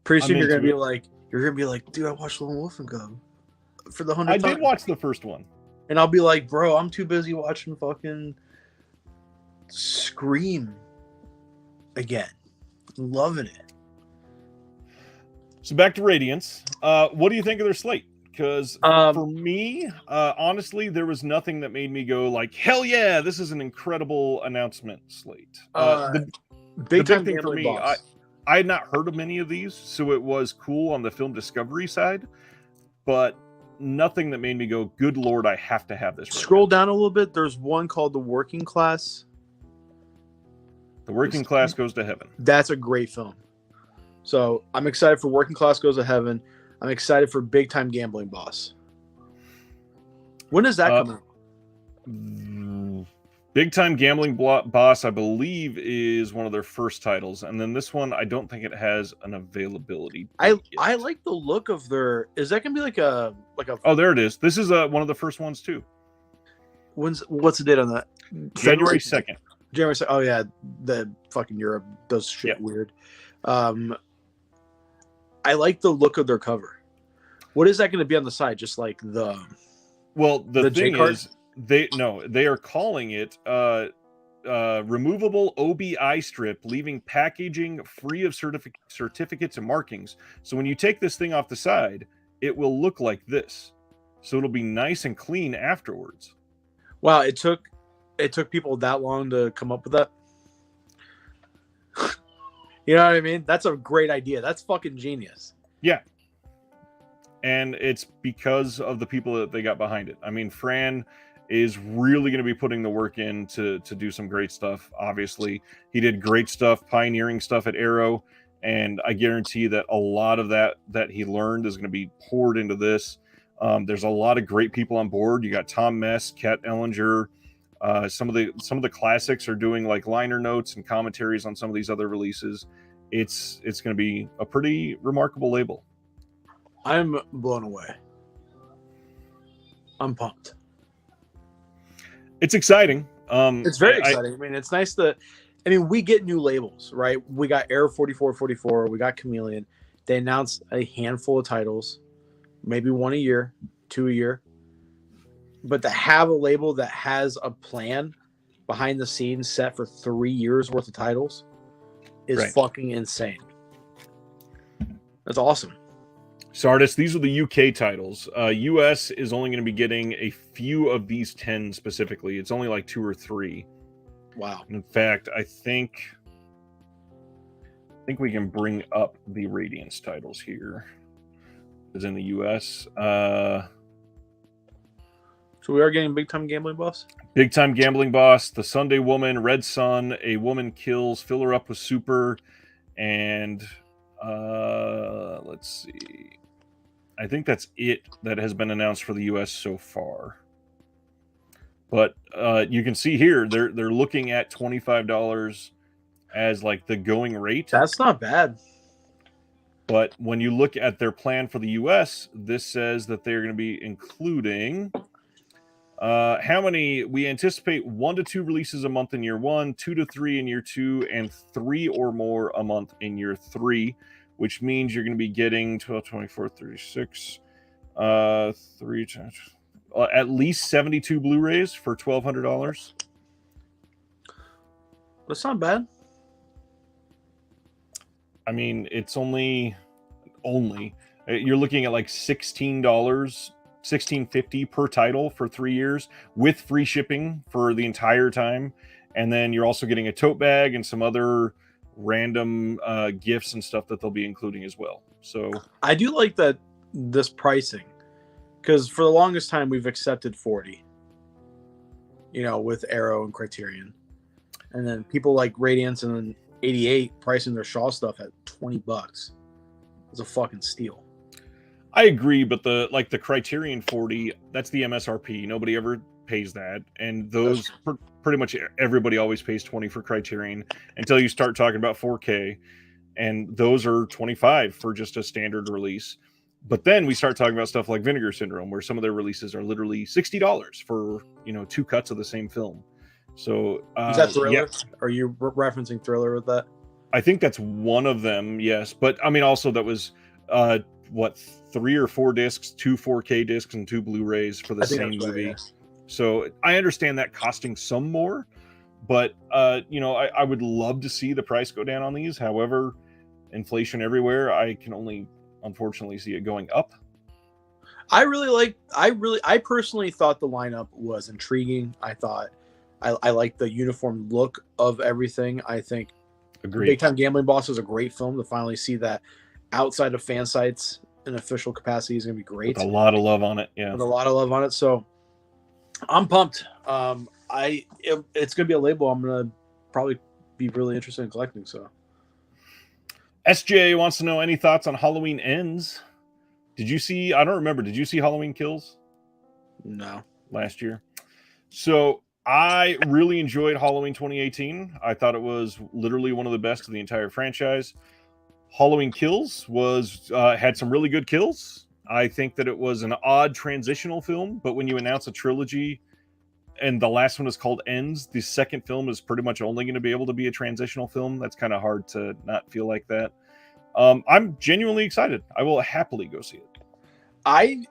Pretty soon you're going to be like, dude, I watched Lone Wolf and Cub for the 100th time. I did watch the first one. And I'll be like, bro, I'm too busy watching fucking Scream again. Loving it. So back to Radiance. What do you think of their slate? Because for me, honestly, there was nothing that made me go like, hell yeah, this is an incredible announcement slate. The big thing for me, I had not heard of many of these, so it was cool on the film discovery side, but nothing that made me go, good Lord, I have to have this. Scroll down a little bit. There's one called The Working Class. The Working Class Goes to Heaven. That's a great film. So I'm excited for Working Class Goes to Heaven. I'm excited for Big Time Gambling Boss. When does that come out? Big Time Gambling Boss, I believe, is one of their first titles, and then this one, I don't think it has an availability. I like the look of their. Is that gonna be like a? Oh, there it is. This is one of the first ones too. What's the date on that? January 2nd. January 2nd. Oh yeah, the fucking Europe does shit weird. I like the look of their cover. What is that going to be on the side? Just like the. Well, the thing is, they are calling it removable OBI strip, leaving packaging free of certificates and markings. So when you take this thing off the side, it will look like this. So it'll be nice and clean afterwards. Wow, it took people that long to come up with that. You know what I mean? That's a great idea. That's fucking genius. Yeah. And it's because of the people that they got behind it. I mean, Fran is really going to be putting the work in to do some great stuff. Obviously, he did great stuff, pioneering stuff at Arrow, and I guarantee that a lot of that he learned is going to be poured into this. There's a lot of great people on board. You got Tom Mess, Kat Ellinger. Some of the classics are doing like liner notes and commentaries on some of these other releases. It's going to be a pretty remarkable label. I'm blown away. I'm pumped. It's exciting. It's very exciting. I mean, it's nice we get new labels, right? We got Air 4444. We got Chameleon. They announced a handful of titles, maybe 1 a year, 2 a year. But to have a label that has a plan behind the scenes set for 3 years worth of titles is fucking insane. That's awesome. So, artists, these are the UK titles. US is only going to be getting a few of these 10 specifically. It's only like 2 or 3. Wow. In fact, I think think we can bring up the Radiance titles here. Is in the U.S. So we are getting Big Time Gambling Boss? Big Time Gambling Boss, The Sunday Woman, Red Sun, A Woman Kills, Fill Her Up with Super, and let's see. I think that's it that has been announced for the U.S. so far. But you can see here they're looking at $25 as like the going rate. That's not bad. But when you look at their plan for the U.S., this says that they're going to be including how many? We anticipate 1 to 2 releases a month in year 1, 2 to 3 in year 2, and 3 or more a month in year 3, which means you're going to be getting 12, 24, 36, 3 times, at least 72 Blu-rays for $1,200. That's not bad. I mean, it's only you're looking at like $16.50 per title for 3 years with free shipping for the entire time, and then you're also getting a tote bag and some other random gifts and stuff that they'll be including as well. So I do like that this pricing, because for the longest time we've accepted 40, with Arrow and Criterion, and then people like Radiance and then 88 pricing their Shaw stuff at $20. It's a fucking steal. I agree, but the Criterion 40, that's the MSRP. Nobody ever pays that, and those pretty much everybody always pays 20 for Criterion until you start talking about 4K, and those are 25 for just a standard release. But then we start talking about stuff like Vinegar Syndrome, where some of their releases are literally $60 for 2 cuts of the same film. So is that Thriller? Yeah. Are you referencing Thriller with that? I think that's one of them, yes. But I mean, also that was 3 or 4 discs, 2 4K discs, and 2 Blu-rays for the same movie. Right, yeah. So I understand that costing some more, but I would love to see the price go down on these. However, inflation everywhere, I can only unfortunately see it going up. I personally thought the lineup was intriguing. I like the uniform look of everything. I think Big Time Gambling Boss is a great film. To finally see that outside of fan sites in official capacity is going to be great. With a lot of love on it, yeah. With a lot of love on it. So I'm pumped. It's going to be a label I'm going to probably be really interested in collecting. So SJ wants to know any thoughts on Halloween Ends. Did you see? I don't remember. Did you see Halloween Kills? No. Last year. So I really enjoyed Halloween 2018. I thought it was literally one of the best of the entire franchise. Halloween Kills had some really good kills. I think that it was an odd transitional film, but when you announce a trilogy and the last one is called Ends, the second film is pretty much only going to be able to be a transitional film. That's kind of hard to not feel like that. I'm genuinely excited. I will happily go see it. I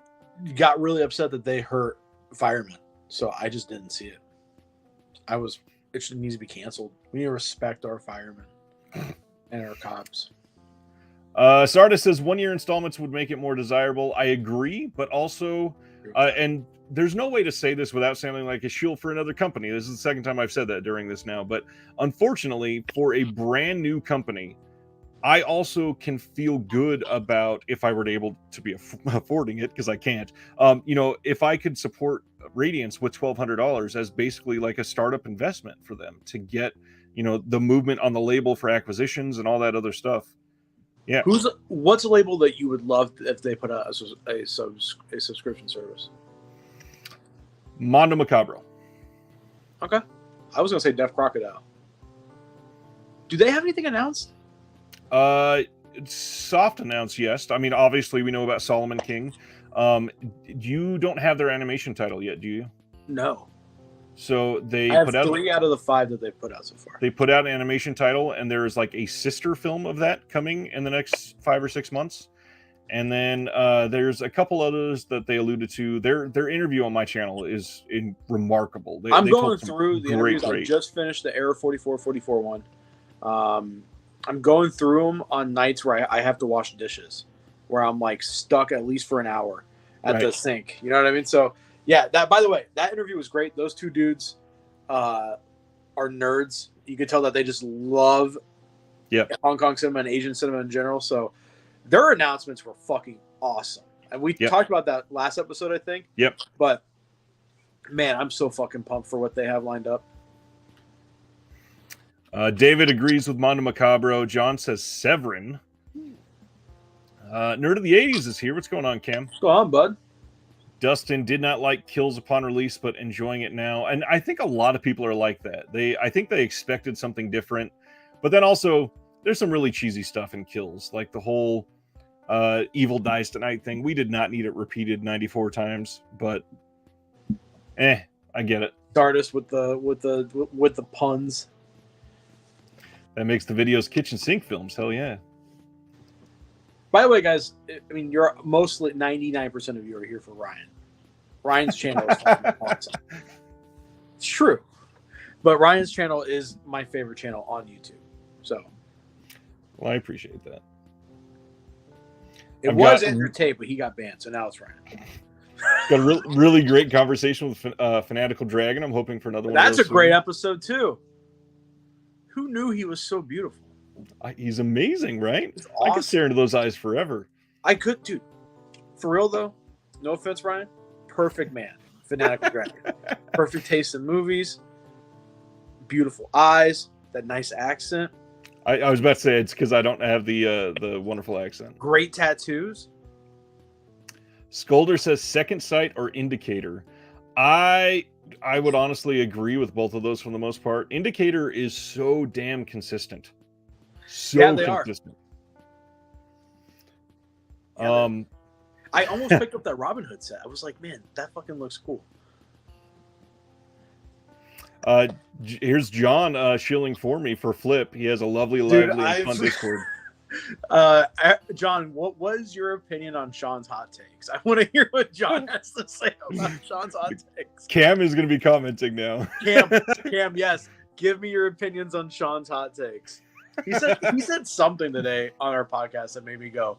got really upset that they hurt firemen, so I just didn't see it. It should needs to be canceled. We need to respect our firemen and our cops. Sorta says 1-year installments would make it more desirable. I agree, but also, and there's no way to say this without sounding like a shield for another company. This is the second time I've said that during this now, but unfortunately, for a brand new company, I also can feel good about if I were to able to be affording it, because I can't. If I could support Radiance with $1,200 as basically like a startup investment for them to get, the movement on the label for acquisitions and all that other stuff. Yeah. What's a label that you would love if they put out a subscription service? Mondo Macabro. Okay. I was going to say Deaf Crocodile. Do they have anything announced? Soft announced, yes. I mean, obviously we know about Solomon King. You don't have their animation title yet, do you? No. So they put out 3 out of the 5 that they've put out so far. They put out an animation title, and there is like a sister film of that coming in the next 5 or 6 months. And then there's a couple others that they alluded to. Their interview on my channel is remarkable. I'm going through the interviews. I just finished the Error 4444 one. I'm going through them on nights where I have to wash dishes, where I'm like stuck at least for an hour at the sink. You know what I mean? So yeah, by the way, that interview was great. Those 2 dudes are nerds. You could tell that they just love Yep. Hong Kong cinema and Asian cinema in general. So their announcements were fucking awesome. And we talked about that last episode, I think. Yep. But man, I'm so fucking pumped for what they have lined up. David agrees with Mondo Macabro. John says Severin. Nerd of the 80s is here. What's going on, Cam? What's going on, bud? Dustin did not like Kills upon release, but enjoying it now. And I think a lot of people are like that. I think they expected something different. But then also, there's some really cheesy stuff in Kills. Like the whole Evil Dies Tonight thing. We did not need it repeated 94 times. But, I get it. Artist with the puns. That makes the videos kitchen sink films. Hell yeah. By the way, guys, I mean, you're mostly 99% of you are here for Ryan. Ryan's channel is fucking awesome. It's true. But Ryan's channel is my favorite channel on YouTube. So. Well, I appreciate that. It was Andrew Tate, but he got banned, so now it's Ryan. Got a really great conversation with Fanatical Dragon. I'm hoping for another one. That's a great episode, too. Who knew he was so beautiful? He's amazing, right? Awesome. I could stare into those eyes forever. I could, dude. For real, though, no offense, Ryan. Perfect man. Fanatical Dragon. Perfect taste in movies. Beautiful eyes. That nice accent. I was about to say it's because I don't have the wonderful accent. Great tattoos. Scolder says Second Sight or Indicator. I would honestly agree with both of those for the most part. Indicator is so damn consistent. So consistent. Yeah, I almost picked up that Robin Hood set. I was like, man, that fucking looks cool. Here's John shilling for me for Flip. He has a lovely and fun Discord. John, what was your opinion on Sean's hot takes? I want to hear what John has to say about Sean's hot takes. Cam is going to be commenting now. Cam, yes. Give me your opinions on Sean's hot takes. He said something today on our podcast that made me go,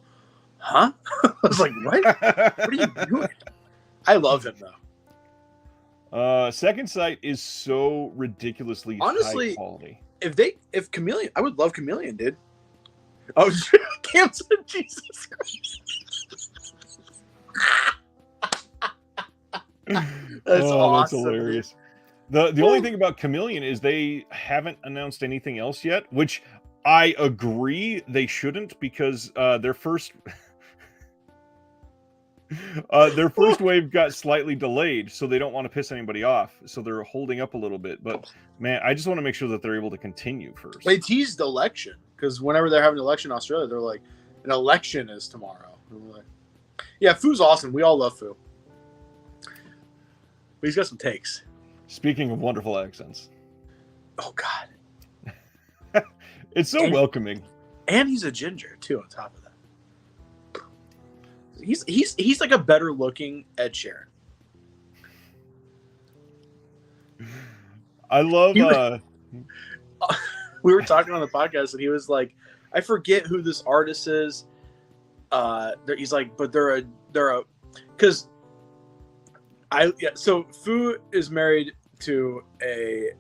huh? I was like, what? What are you doing? I love him though. Second Sight is so ridiculously high quality. If Chameleon, I would love Chameleon, dude. Oh, Cam said Jesus Christ. That's awesome. That's hilarious. The only thing about Chameleon is they haven't announced anything else yet, which I agree they shouldn't, because their first wave got slightly delayed, so they don't want to piss anybody off, so they're holding up a little bit. But man, I just want to make sure that they're able to continue first. They teased election, because whenever they're having an election in Australia, they're like, an election is tomorrow. And we're like, yeah, Foo's awesome. We all love Foo. But he's got some takes. Speaking of wonderful accents. Oh, God. It's so welcoming. And he's a ginger, too, on top of that. He's like a better looking Ed Sheeran. I love we were talking on the podcast and he was like, I forget who this artist is. He's like, but they're a because so Foo is married to a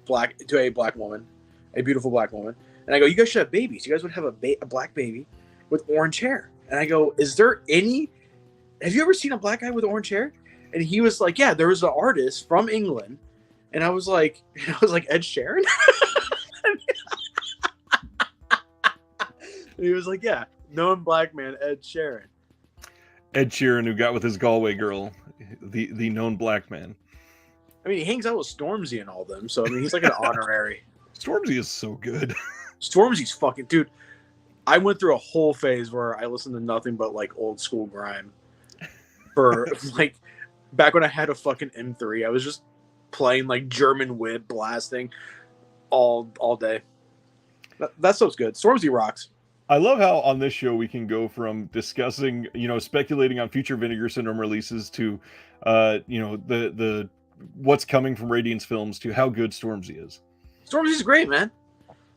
black woman, a beautiful black woman. And I go, you guys should have babies. You guys would have a black baby with orange hair. And I go, have you ever seen a black guy with orange hair? And he was like, yeah, there was an artist from England. And I was like, Ed Sheeran? And he was like, yeah, known black man, Ed Sheeran. Ed Sheeran, who got with his Galway girl, the known black man. I mean, he hangs out with Stormzy and all them, so I mean, he's like an honorary. Stormzy is so good. Stormzy's fucking dude. I went through a whole phase where I listened to nothing but like old school grime. For like back when I had a fucking M3, I was just playing like German whip blasting all day. That stuff's good. Stormzy rocks. I love how on this show we can go from discussing, speculating on future Vinegar Syndrome releases to, the what's coming from Radiance films to how good Stormzy is. Stormzy's great, man.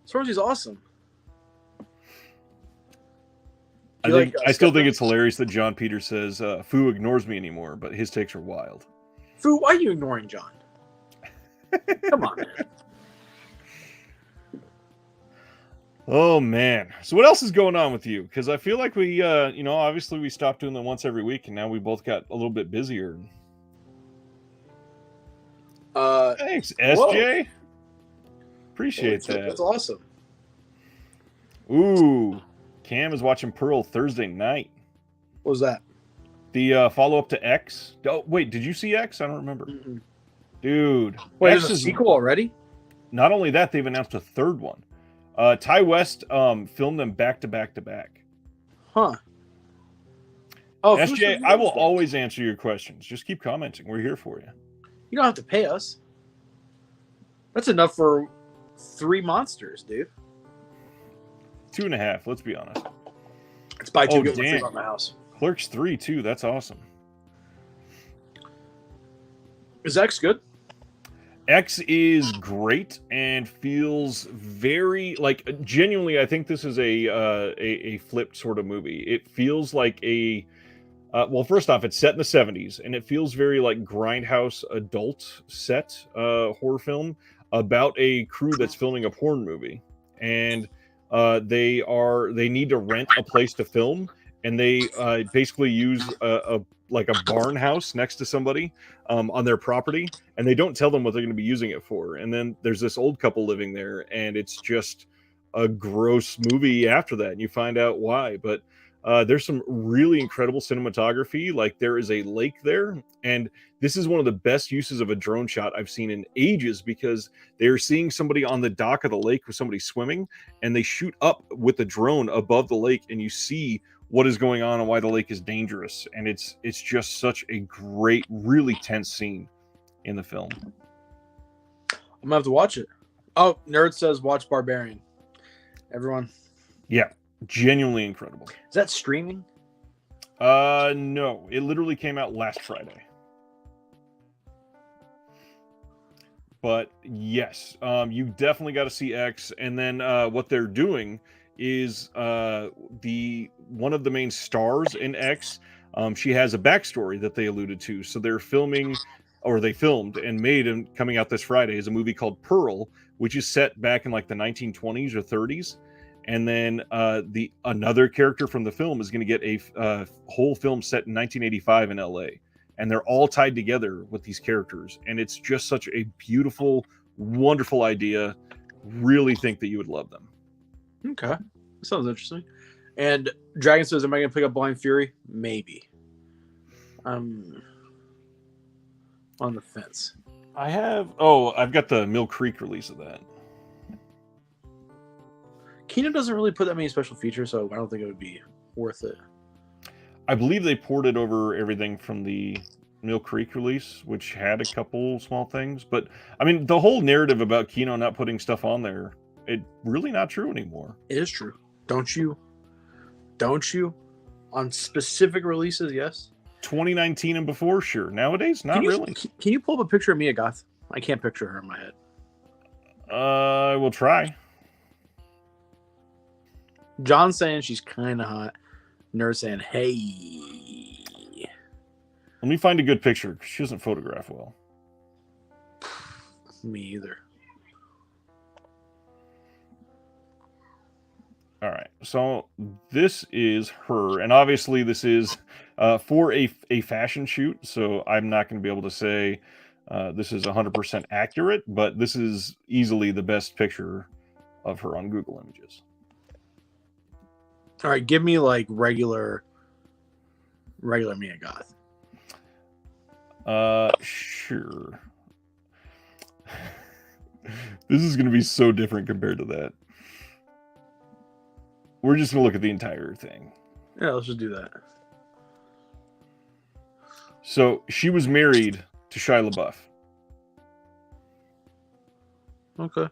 Stormzy's awesome. I still think it's hilarious that John Peters says Foo ignores me anymore, but his takes are wild. Foo, why are you ignoring John? Come on, man. Oh man. So what else is going on with you? Because I feel like we, obviously we stopped doing them once every week, and now we both got a little bit busier. Thanks, SJ. Appreciate that. That's awesome. Ooh, Cam is watching Pearl Thursday night. What was that? The follow-up to X. Oh, wait, did you see X? I don't remember. Mm-mm. Dude. Wait, X there's a is, sequel already? not only that, they've announced a third one. Ty West filmed them back to back to back. Huh. Oh, SJ, I will always answer your questions. Just keep commenting. We're here for you. You don't have to pay us. That's enough for 3 monsters, dude. 2.5, let's be honest. Let's buy 2 Oh, get one free damn. on my house. Clerks 3, too. That's awesome. Is X good? X is great and feels very genuinely. I think this is a flipped sort of movie. It feels like a well, first off, it's set in the 70s, and it feels very like grindhouse adult set horror film about a crew that's filming a porn movie, and they need to rent a place to film, and they basically use a barn house next to somebody on their property, and they don't tell them what they're going to be using it for. And then there's this old couple living there, and it's just a gross movie after that, and you find out why. But there's some really incredible cinematography. Like, there is a lake there, and this is one of the best uses of a drone shot I've seen in ages, because they're seeing somebody on the dock of the lake with somebody swimming, and they shoot up with the drone above the lake, and you see what is going on and why the lake is dangerous. And it's just such a great, really tense scene in the film. I'm gonna have to watch it. Oh, Nerd says watch Barbarian. Everyone. Yeah, genuinely incredible. Is that streaming? No, it literally came out last Friday. But yes, you definitely got to see X. And then what they're doing is one of the main stars in X. She has a backstory that they alluded to. So they're filming, or they filmed and made, and coming out this Friday is a movie called Pearl, which is set back in like the 1920s or 30s. And then another character from the film is going to get a whole film set in 1985 in LA. And they're all tied together with these characters. And it's just such a beautiful, wonderful idea. Really think that you would love them. Okay. That sounds interesting. And Dragon says, am I going to pick up Blind Fury? Maybe. I'm on the fence. I've got the Mill Creek release of that. Kino doesn't really put that many special features, so I don't think it would be worth it. I believe they ported over everything from the Mill Creek release, which had a couple small things. But, I mean, the whole narrative about Kino not putting stuff on there, it's really not true anymore. It is true. Don't you? On specific releases, yes. 2019 and before, sure. Nowadays, not really. Can you pull up a picture of Mia Goth? I can't picture her in my head. I will try. John's saying she's kind of hot. Nerd saying, hey. Let me find a good picture. She doesn't photograph well. Me either. All right. So this is her. And obviously this is for a fashion shoot. So I'm not going to be able to say this is 100% accurate, but this is easily the best picture of her on Google Images. All right, give me like regular Mia Goth. Sure. This is going to be so different compared to that. We're just going to look at the entire thing. Yeah, let's just do that. So she was married to Shia LaBeouf. Okay.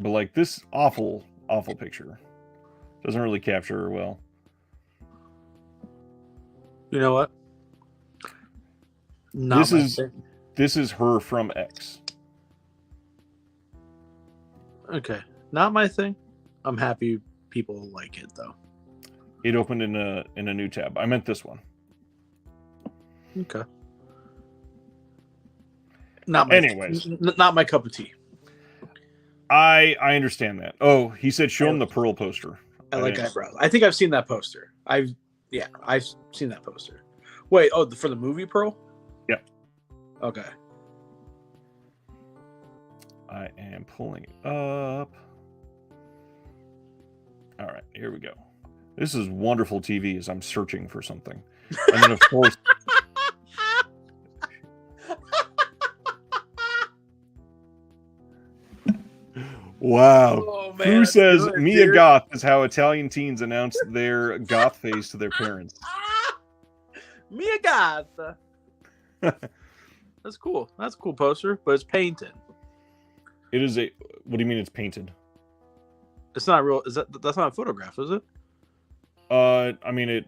But like this awful picture doesn't really capture her well. You know what? This is her from X. Okay. Not my thing. I'm happy people like it though. It opened in a new tab. I meant this one. Okay. Anyways, not my cup of tea. I understand that. Oh, he said show him the Pearl poster. I like eyebrows. I think I've seen that poster. I've seen that poster. Wait, for the movie Pearl? Yeah. Okay. I am pulling it up. All right, here we go. This is wonderful TV as I'm searching for something. And then, of course... Wow. Oh, man, who says good, Mia dude. Goth is how Italian teens announce their goth phase to their parents? Mia Goth. That's cool. That's a cool poster, but it's painted. It is a... What do you mean it's painted? It's not real. That's not a photograph, is it? I mean,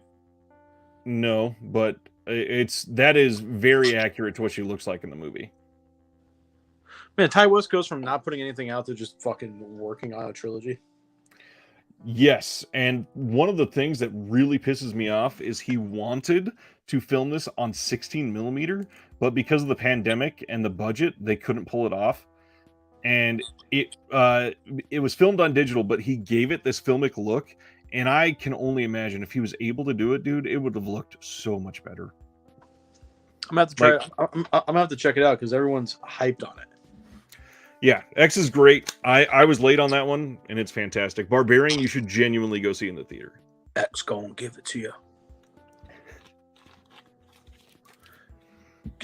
no, but that is very accurate to what she looks like in the movie. Man, Ty West goes from not putting anything out to just fucking working on a trilogy. Yes, and one of the things that really pisses me off is he wanted to film this on 16 millimeter, but because of the pandemic and the budget, they couldn't pull it off. And it was filmed on digital, but he gave it this filmic look, and I can only imagine if he was able to do it, dude, it would have looked so much better. I'm gonna have to try. I'm gonna have to check it out because everyone's hyped on it. Yeah, X is great. I was late on that one, and it's fantastic. Barbarian, you should genuinely go see in the theater. X gonna give it to you.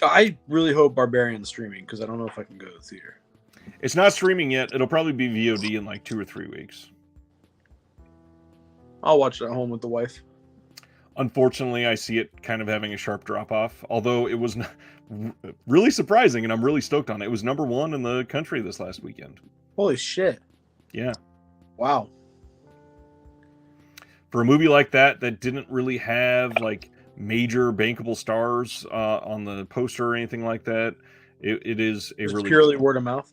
I really hope Barbarian's streaming because I don't know if I can go to the theater. It's not streaming yet. It'll probably be VOD in like 2 or 3 weeks. I'll watch it at home with the wife. Unfortunately, I see it kind of having a sharp drop-off, although it was really surprising, and I'm really stoked on it. It was #1 in the country this last weekend. Holy shit. Yeah. Wow. For a movie like that didn't really have like major bankable stars on the poster or anything like that, it is a really purely word of mouth.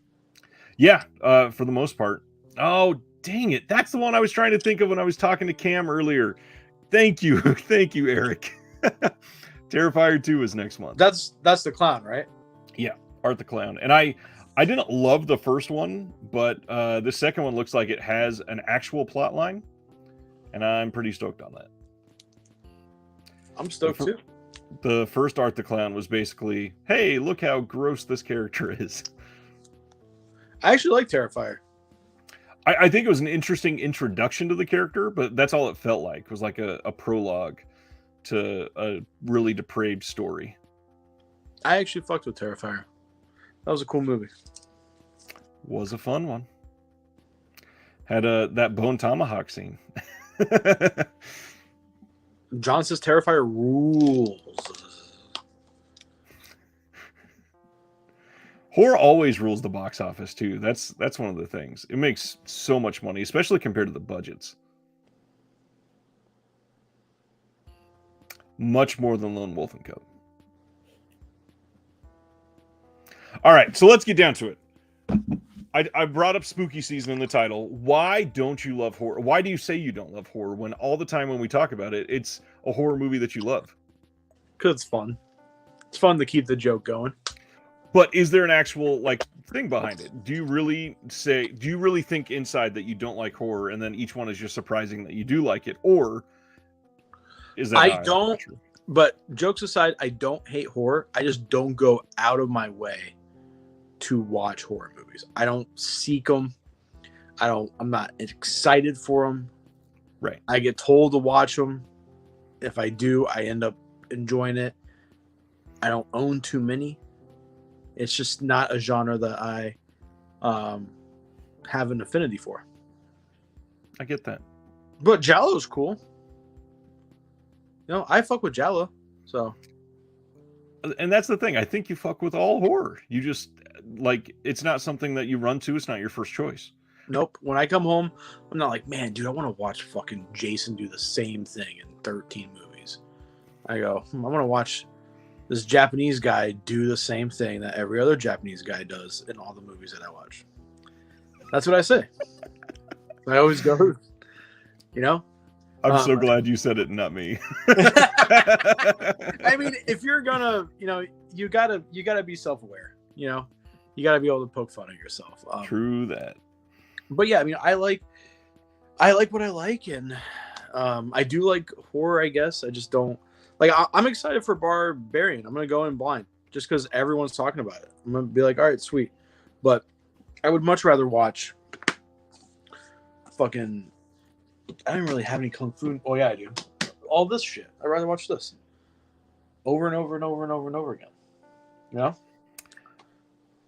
Yeah, for the most part. Oh, dang it. That's the one I was trying to think of when I was talking to Cam earlier. Thank you. Thank you, Eric. Terrifier 2 is next month. That's the clown, right? Yeah, Art the Clown. And I didn't love the first one, but the second one looks like it has an actual plot line, and I'm pretty stoked on that. I'm stoked too. The first Art the Clown was basically, hey, look how gross this character is. I actually like Terrifier. I think it was an interesting introduction to the character, but that's all it felt like. It was like a prologue to a really depraved story. I actually fucked with Terrifier. That was a cool movie. Was a fun one. Had that bone tomahawk scene. John says Terrifier rules. Horror always rules the box office too. That's one of the things. It makes so much money, especially compared to the budgets. Much more than Lone Wolf and Cub. All right, so let's get down to it. I brought up spooky season in the title. Why don't you love horror? Why do you say you don't love horror when all the time when we talk about it, it's a horror movie that you love? Because it's fun. It's fun to keep the joke going. But is there an actual thing behind it? Do you really think inside that you don't like horror, and then each one is just surprising that you do like it, or is that? I don't. But jokes aside, I don't hate horror. I just don't go out of my way to watch horror movies. I don't seek them. I'm not excited for them. Right. I get told to watch them. If I do, I end up enjoying it. I don't own too many. It's just not a genre that I have an affinity for. I get that. But Giallo's cool. I fuck with Giallo. So. And that's the thing. I think you fuck with all horror. You just, it's not something that you run to. It's not your first choice. Nope. When I come home, I'm not like, man, dude, I want to watch fucking Jason do the same thing in 13 movies. I go, I want to watch this Japanese guy do the same thing that every other Japanese guy does in all the movies that I watch. That's what I say. I always go, I'm so glad you said it, not me. I mean, if you're gonna, you gotta be self-aware. You gotta be able to poke fun at yourself. True that. But yeah, I mean, I like what I like, and I do like horror. I guess I just don't like. I'm excited for Barbarian. I'm gonna go in blind just because everyone's talking about it. I'm gonna be like, all right, sweet. But I would much rather watch fucking. I don't really have any kung fu. Oh yeah, I do. All this shit. I'd rather watch this over and over and over and over and over again. You know?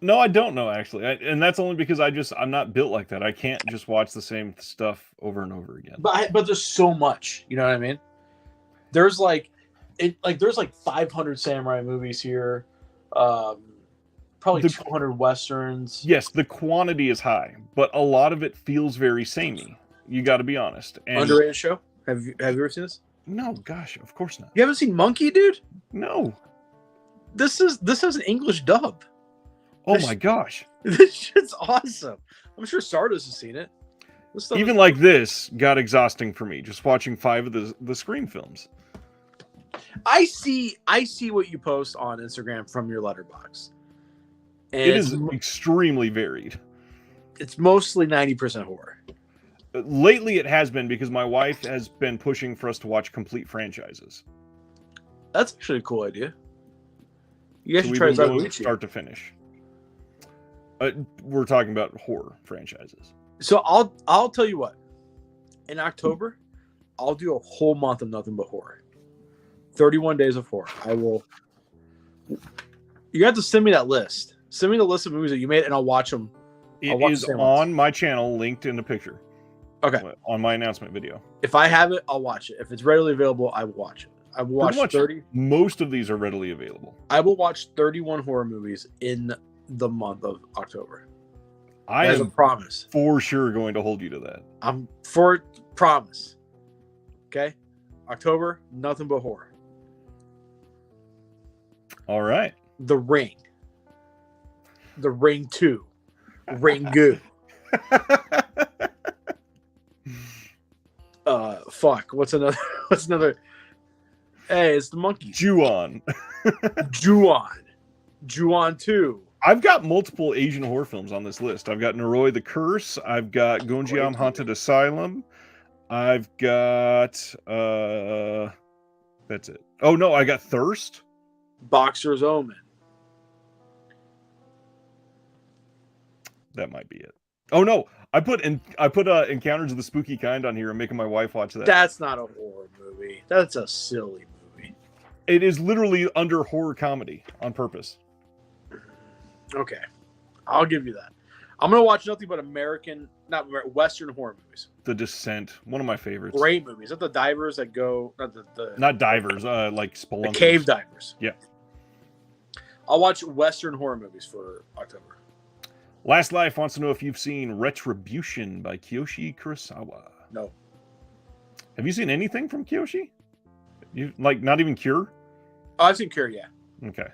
No, I don't know actually, and that's only because I'm not built like that. I can't just watch the same stuff over and over again. But there's so much. You know what I mean? There's there's 500 samurai movies here. Probably 200 westerns. Yes, the quantity is high, but a lot of it feels very samey. You got to be honest. And Underrated show. Have you ever seen this? no, gosh, of course not. You haven't seen Monkey, dude? No. This has an English dub. Oh my gosh. This shit's awesome. I'm sure Sardos has seen it. This stuff Even like this got exhausting for me, just watching 5 of the Scream films. I see what you post on Instagram from your letterbox. And It is extremely varied. it's mostly 90% horror. Lately, it has been because my wife has been pushing for us to watch complete franchises. That's actually a cool idea. You guys So should we've try been this out going with start to finish. We're talking about horror franchises. So I'll tell you what. In October, I'll do a whole month of nothing but horror. 31 days of horror. I will. You have to send me that list. Send me the list of movies that you made, and I'll watch them. It watch is the same ones. on my channel, linked in the picture. Okay. On my announcement video. If I have it, I'll watch it. If it's readily available, I will watch it. I will watch Pretty much 30. Most of these are readily available. I will watch 31 horror movies in the month of October. I As a am promise. for sure going to hold you to that. I'm for promise. Okay? October, nothing but horror. All right. The Ring. The Ring 2. Ringu. Fuck. What's another? Hey, it's the monkeys. Ju-on. Ju-on. Ju-on 2. I've got multiple Asian horror films on this list. I've got Noroi the Curse. I've got Gonjiam Haunted Asylum. I've got that's it. Oh no, I got Thirst. Boxer's Omen. That might be it. Oh no, I put Encounters of the Spooky Kind on here. I'm making my wife watch that. That's not a horror movie. That's a silly movie. It is literally under horror comedy on purpose. Okay, I'll give you that. I'm gonna watch nothing but Western horror movies. The Descent, one of my favorites. Great movies. Is that the divers that go? Not divers, like the Spelunkers. cave divers. Yeah. I'll watch Western horror movies for October. Last Life wants to know if you've seen Retribution by Kiyoshi Kurosawa. No. Have you seen anything from Kiyoshi? You like not even Cure? Oh, I've seen Cure. Yeah. Okay.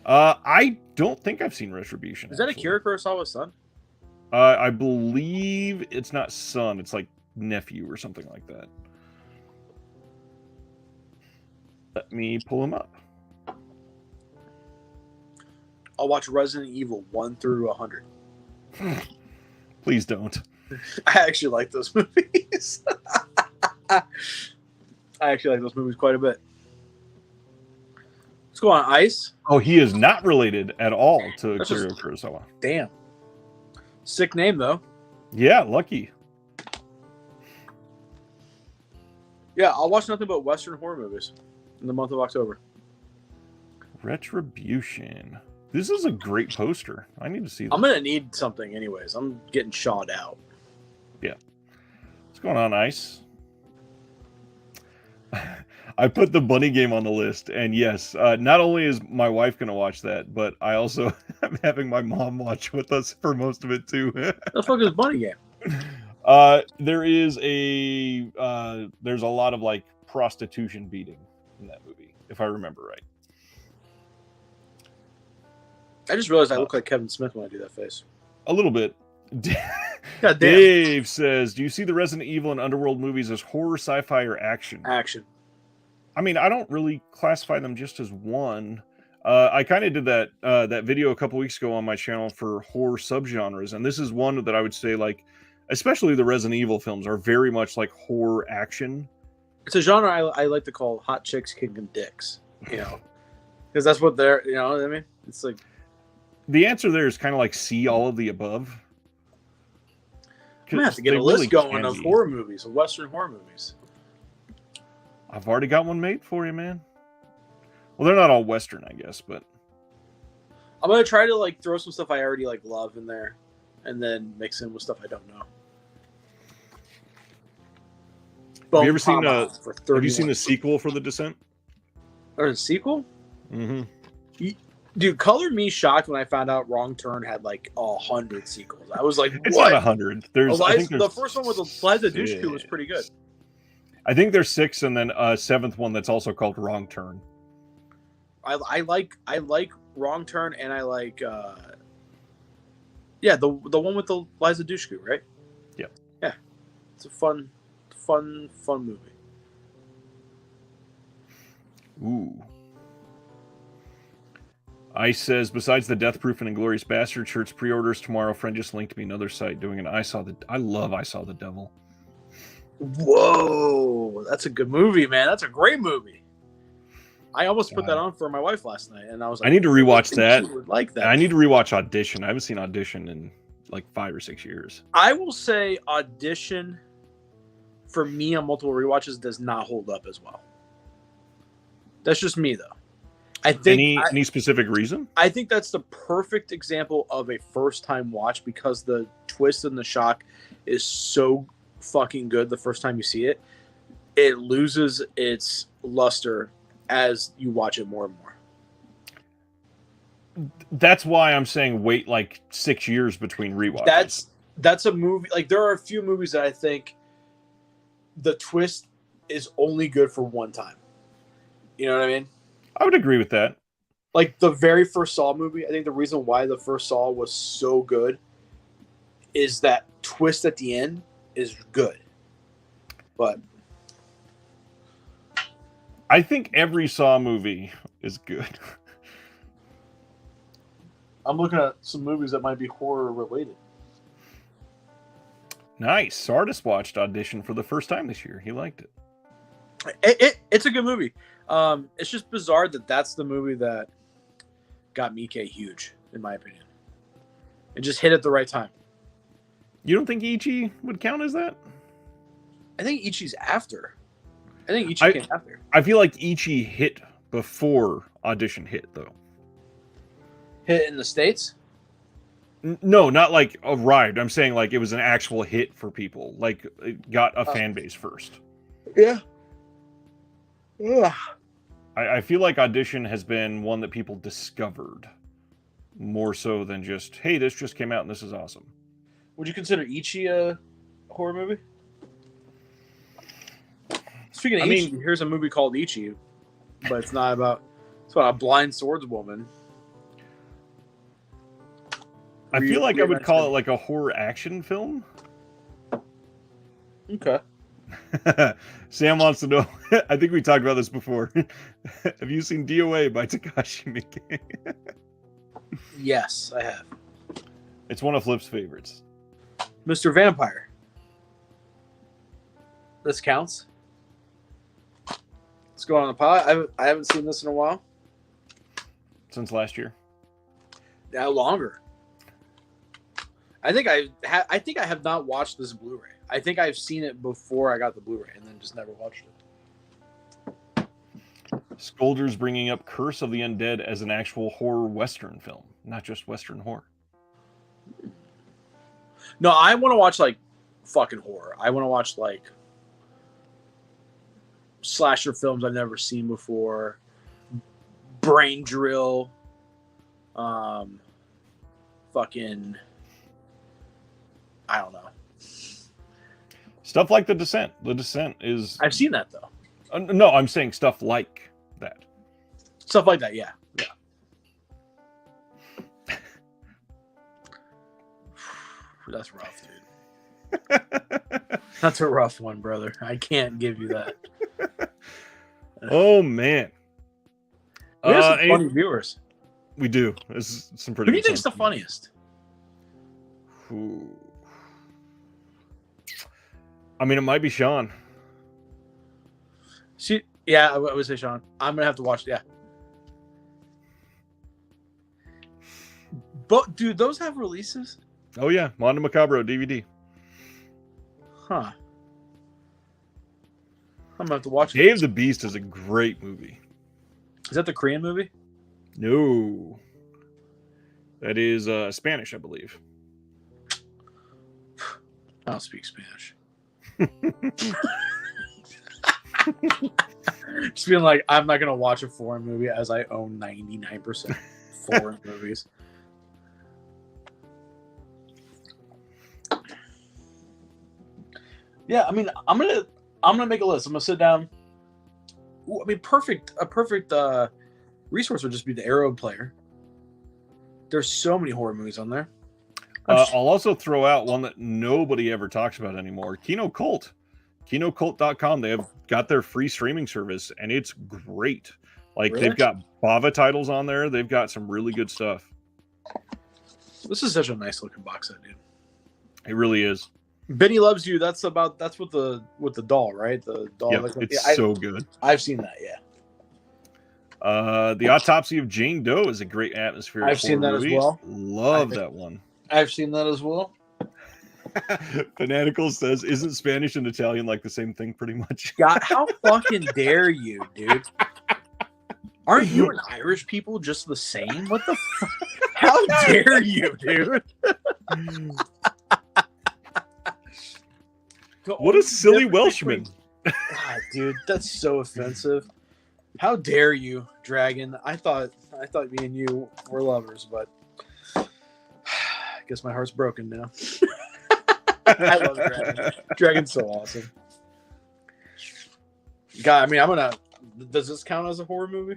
I don't think I've seen Retribution. Is that actually. Akira Kurosawa's son? I believe it's not son. It's like nephew or something like that. Let me pull him up. I'll watch Resident Evil 1 through 100. Please don't. I actually like those movies. I actually like those movies quite a bit. Let's go on Ice. Oh, he is not related at all to That's Akira just- Kurosawa. Damn. Sick name, though. Yeah, lucky. Yeah, I'll watch nothing but Western horror movies in the month of October. Retribution. This is a great poster. I need to see this. I'm going to need something anyways. I'm getting shot out. What's going on, Ice? I put the bunny game on the list, and yes, not only is my wife going to watch that, but I also am having my mom watch with us for most of it too. The fuck is Bunny Game? There's a lot of like prostitution beating in that movie, if I remember right. I just realized I look like Kevin Smith when I do that face. A little bit. God damn. Dave says, do you see the Resident Evil and Underworld movies as horror, sci-fi, or action? Action. I mean, I don't really classify them just as one. I kind of did that video a couple weeks ago on my channel for horror subgenres, and this is one that I would say, like, especially the Resident Evil films are very much like horror action. It's a genre I like to call hot chicks kicking dicks, you know, because that's what they're, you know what I mean? It's like the answer there is kind of like see all of the above. I'm gonna have to get a list going of horror movies, of Western horror movies. I've already got one made for you, man. Well, they're not all Western, I guess, but I'm gonna try to like throw some stuff I already like love in there, and then mix in with stuff I don't know. Have you ever seen have you seen the sequel for The Descent? Or the sequel? Mm-hmm. Dude, colored me shocked when I found out Wrong Turn had like 100 sequels. I was like, it's what? not 100. I think the first one with Eliza Dushku was pretty good. I think there's 6, and then a 7th one that's also called Wrong Turn. I like Wrong Turn, and I like the one with the Eliza Dushku, right? Yep. Yeah, it's a fun movie. Ooh. Ice says, besides the Death Proof and Inglorious Bastard shirts pre-orders tomorrow, friend just linked me another site doing an I love I Saw the Devil. Whoa, that's a good movie, man. That's a great movie. I almost put that on for my wife last night, and I was like, I need to rewatch that. She would like that. I need to rewatch Audition. I haven't seen Audition in like 5 or 6 years. I will say Audition, for me on multiple rewatches, does not hold up as well. That's just me, though. I think any specific reason? I think that's the perfect example of a first-time watch because the twist and the shock is so fucking good the first time you see it. It loses its luster as you watch it more and more. That's why I'm saying wait like 6 years between rewatches. That's a movie. Like there are a few movies that I think the twist is only good for one time. You know what I mean? I would agree with that. Like the very first Saw movie, I think the reason why the first Saw was so good is that twist at the end is good. But I think every Saw movie is good. I'm looking at some movies that might be horror related. Nice. Sardis watched Audition for the first time this year. He liked it. It's a good movie. It's just bizarre that that's the movie that got Mike huge, in my opinion. It just hit at the right time. You don't think Ichi would count as that? I think Ichi's after. I think Ichi came after. I feel like Ichi hit before Audition hit, though. Hit in the States? No, not like arrived. I'm saying like it was an actual hit for people. Like it got a fan base first. Yeah. Ugh. I feel like Audition has been one that people discovered more so than just, hey, this just came out and this is awesome. Would you consider Ichi a horror movie? Speaking of Ichi, here's a movie called Ichi, but it's not about. It's about a blind swordswoman. I feel like I would call it like a horror action film. Okay. Sam wants to know. I think we talked about this before. Have you seen DOA by Takashi Miike? Yes, I have. It's one of Flip's favorites. Mr. Vampire. This counts. Let's go on the pod. I haven't seen this in a while. Since last year. Yeah, longer. I think I have not watched this Blu-ray. I think I've seen it before I got the Blu-ray and then just never watched it. Scolders bringing up Curse of the Undead as an actual horror Western film, not just Western horror. No, I want to watch like fucking horror. I want to watch like slasher films I've never seen before. Brain Drill. Fucking I don't know. Stuff like The Descent. The Descent is... I've seen that, though. No, I'm saying stuff like that. Stuff like that, yeah. Yeah. That's rough, dude. That's a rough one, brother. I can't give you that. Oh, man. We have some any- funny viewers. we do. This is some Who pretty do you good think's the stuff. funniest? Ooh. I mean, it might be Sean. Yeah, I would say Sean. I'm gonna have to watch. Yeah, but dude, those have releases, Oh yeah, Mondo Macabro DVD. huh? I'm gonna have to watch Day it. of the Beast is a great movie. Is that the Korean movie? No, that is Spanish, I believe. I don't speak Spanish. Just being like, I'm not gonna watch a foreign movie as I own 99% foreign movies. Yeah, I mean, I'm gonna make a list. I'm gonna sit down. Ooh, I mean, a perfect resource would just be the Arrow player. There's so many horror movies on there. I'll also throw out one that nobody ever talks about anymore. Kino Cult. KinoCult.com. They have got their free streaming service, and it's great. Like, Really? they've got Bava titles on there. They've got some really good stuff. This is such a nice looking box set, dude. It really is. Benny Loves You. That's with the doll, right? The doll. Yep, it's so good. I've seen that. Yeah, The Autopsy of Jane Doe is a great atmosphere. I've seen that as well. Love that one. I've seen that as well. Fanatical says, "Isn't Spanish and Italian like the same thing, pretty much?" God, how fucking dare you, dude? Aren't you and Irish people just the same? What the fuck? How dare you, dude? What a silly Welshman! God, dude, that's so offensive. How dare you, Dragon? I thought me and you were lovers, but I guess my heart's broken now. I love Dragon. Dragon's so awesome. God, I mean, does this count as a horror movie?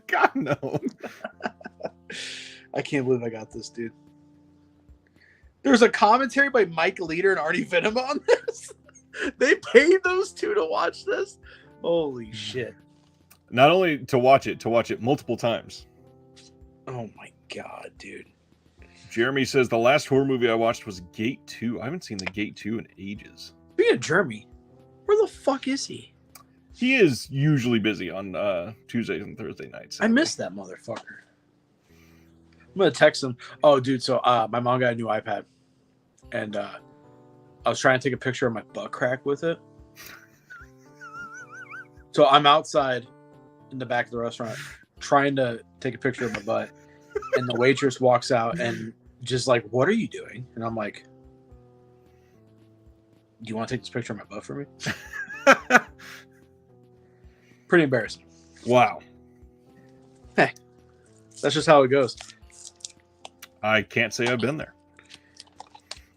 God, no. I can't believe I got this, dude. There's a commentary by Mike Leader and Artie Venom on this. They paid those two to watch this. Holy shit. Not only to watch it multiple times. Oh my god, dude. Jeremy says the last horror movie I watched was Gate 2. I haven't seen the Gate 2 in ages. Speaking of Jeremy, where the fuck is he? He is usually busy on Tuesdays and Thursday nights. I missed that motherfucker. I'm gonna text him. Oh, dude. So my mom got a new iPad, and I was trying to take a picture of my butt crack with it. So I'm outside in the back of the restaurant trying to take a picture of my butt, and the waitress walks out and just like, "What are you doing?" And I'm like, "Do you want to take this picture of my butt for me?" Pretty embarrassing. Wow. Hey, that's just how it goes. I can't say I've been there.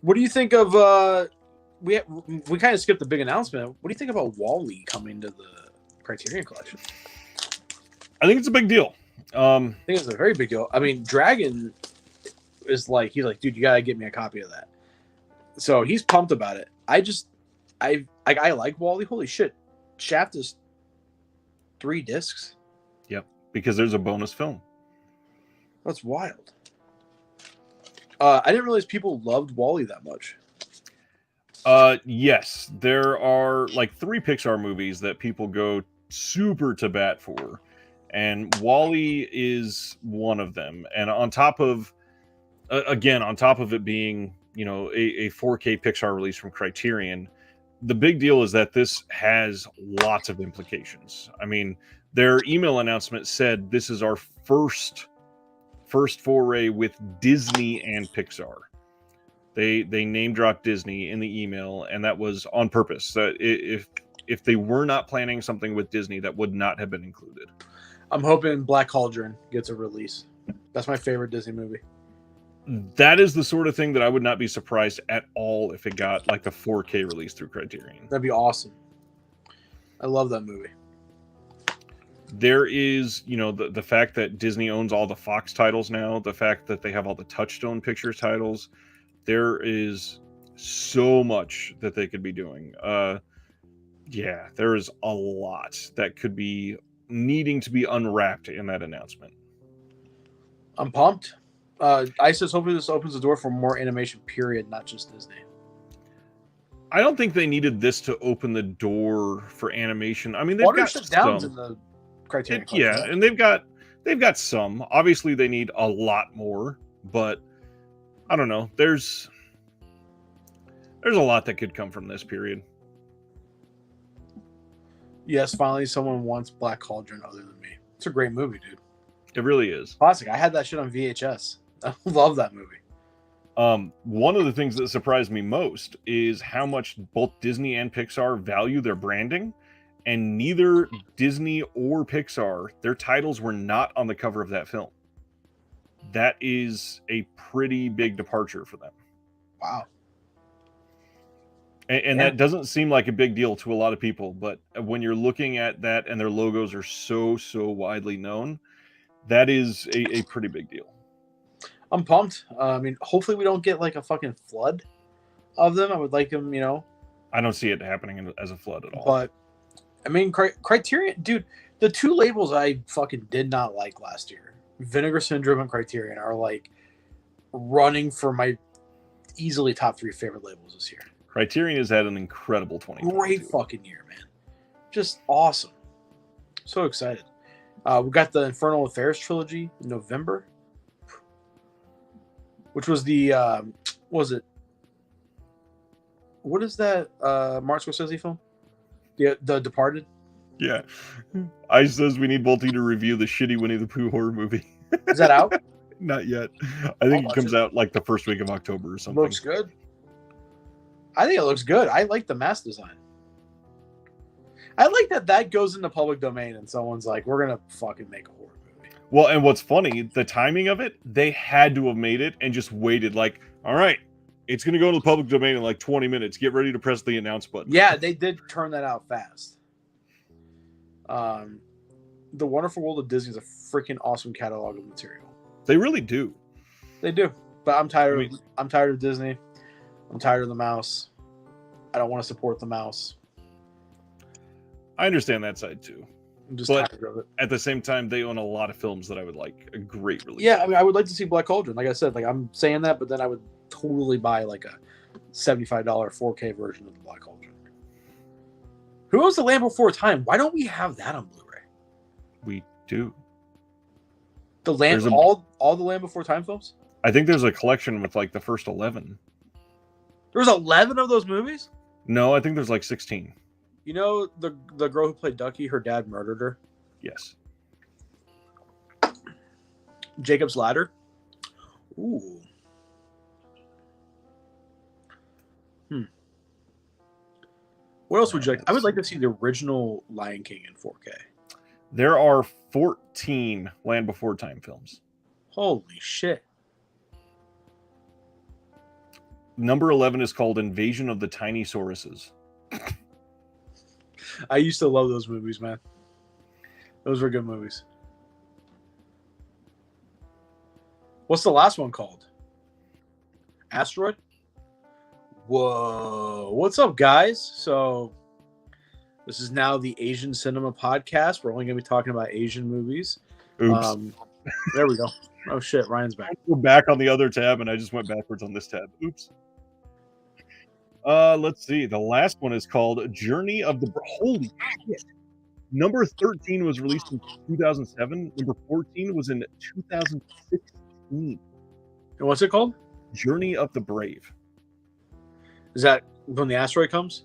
What do you think of we kind of skipped the big announcement. What do you think about Wall-E coming to the Criterion collection? I think it's a big deal. I think it's a very big deal. I mean, Dragon is like, he's like, dude, you gotta get me a copy of that. So he's pumped about it. I like Wall-E. Holy shit, Shaft is 3 discs. Yep, because there's a bonus film. That's wild. I didn't realize people loved Wall-E that much. Yes, there are like 3 Pixar movies that people go super to bat for, and Wall-E is one of them. And on top of, on top of it being, you know, a 4K Pixar release from Criterion, the big deal is that this has lots of implications. I mean, their email announcement said this is our first foray with Disney and Pixar. They name dropped Disney in the email, and that was on purpose. If they were not planning something with Disney, that would not have been included. I'm hoping Black Cauldron gets a release. That's my favorite Disney movie. That is the sort of thing that I would not be surprised at all if it got like a 4K release through Criterion. That'd be awesome. I love that movie. There is, you know, the fact that Disney owns all the Fox titles now, the fact that they have all the Touchstone Pictures titles. There is so much that they could be doing. Yeah, there is a lot that could be needing to be unwrapped in that announcement. I'm pumped. Isis, hopefully this opens the door for more animation, period, not just Disney. I don't think they needed this to open the door for animation. I mean, they've got Watership Down's in some. the Criterion. Yeah, and they've got some. Obviously, they need a lot more, but I don't know. There's a lot that could come from this period. Yes, finally someone wants Black Cauldron other than me. It's a great movie, dude. It really is. Classic. I had that shit on VHS. I love that movie. One of the things that surprised me most is how much both Disney and Pixar value their branding, and neither Disney or Pixar, their titles were not on the cover of that film. That is a pretty big departure for them. Wow. And that doesn't seem like a big deal to a lot of people, but when you're looking at that and their logos are so widely known, that is a pretty big deal. I'm pumped. I mean, hopefully we don't get like a fucking flood of them. I would like them, I don't see it happening as a flood at all. But, I mean, Criterion, dude, the two labels I fucking did not like last year, Vinegar Syndrome and Criterion, are like running for my easily top 3 favorite labels this year. Criterion has had an incredible 2022. Great fucking year, man. Just awesome. So excited. We got the Infernal Affairs trilogy in November, which was the what is that Martin Scorsese film? The Departed? Yeah. Ice says we need Bolty to review the shitty Winnie the Pooh horror movie. Is that out? Not yet. I think it comes out like the first week of October or something. Looks good. I think it looks good. I like the mask design. I like that goes into public domain and someone's like, we're going to fucking make a horror movie. Well, and what's funny, the timing of it, they had to have made it and just waited like, all right, it's going to go to the public domain in like 20 minutes. Get ready to press the announce button. Yeah, they did turn that out fast. The Wonderful World of Disney is a freaking awesome catalog of material. They really do. They do. But I'm tired of Disney. I'm tired of the mouse. I don't want to support the mouse. I understand that side too. I'm just But tired of it. at the same time, they own a lot of films that I would like a great release. Yeah, I mean, I would like to see Black Cauldron. Like I said, like I'm saying that, but then I would totally buy like a $75 4K version of the Black Cauldron. Who owns The Land Before Time? Why don't we have that on Blu-ray? We do. The Land, all the Land Before Time films? I think there's a collection with like the first 11. There's 11 of those movies? No, I think there's like 16. You know the girl who played Ducky, her dad murdered her? Yes. Jacob's Ladder? Ooh. What else would you like? I would like to see the original Lion King in 4K. There are 14 Land Before Time films. Holy shit. Number 11 is called Invasion of the Tiny Sauruses. I used to love those movies, man. Those were good movies. What's the last one called? Asteroid? Whoa. What's up, guys? So, this is now the Asian Cinema Podcast. We're only going to be talking about Asian movies. Oops. There we go. Oh, shit. Ryan's back. We're back on the other tab, and I just went backwards on this tab. Oops. Let's see. The last one is called Journey of the... Holy shit. Number 13 was released in 2007. Number 14 was in 2016. And what's it called? Journey of the Brave. Is that when the asteroid comes?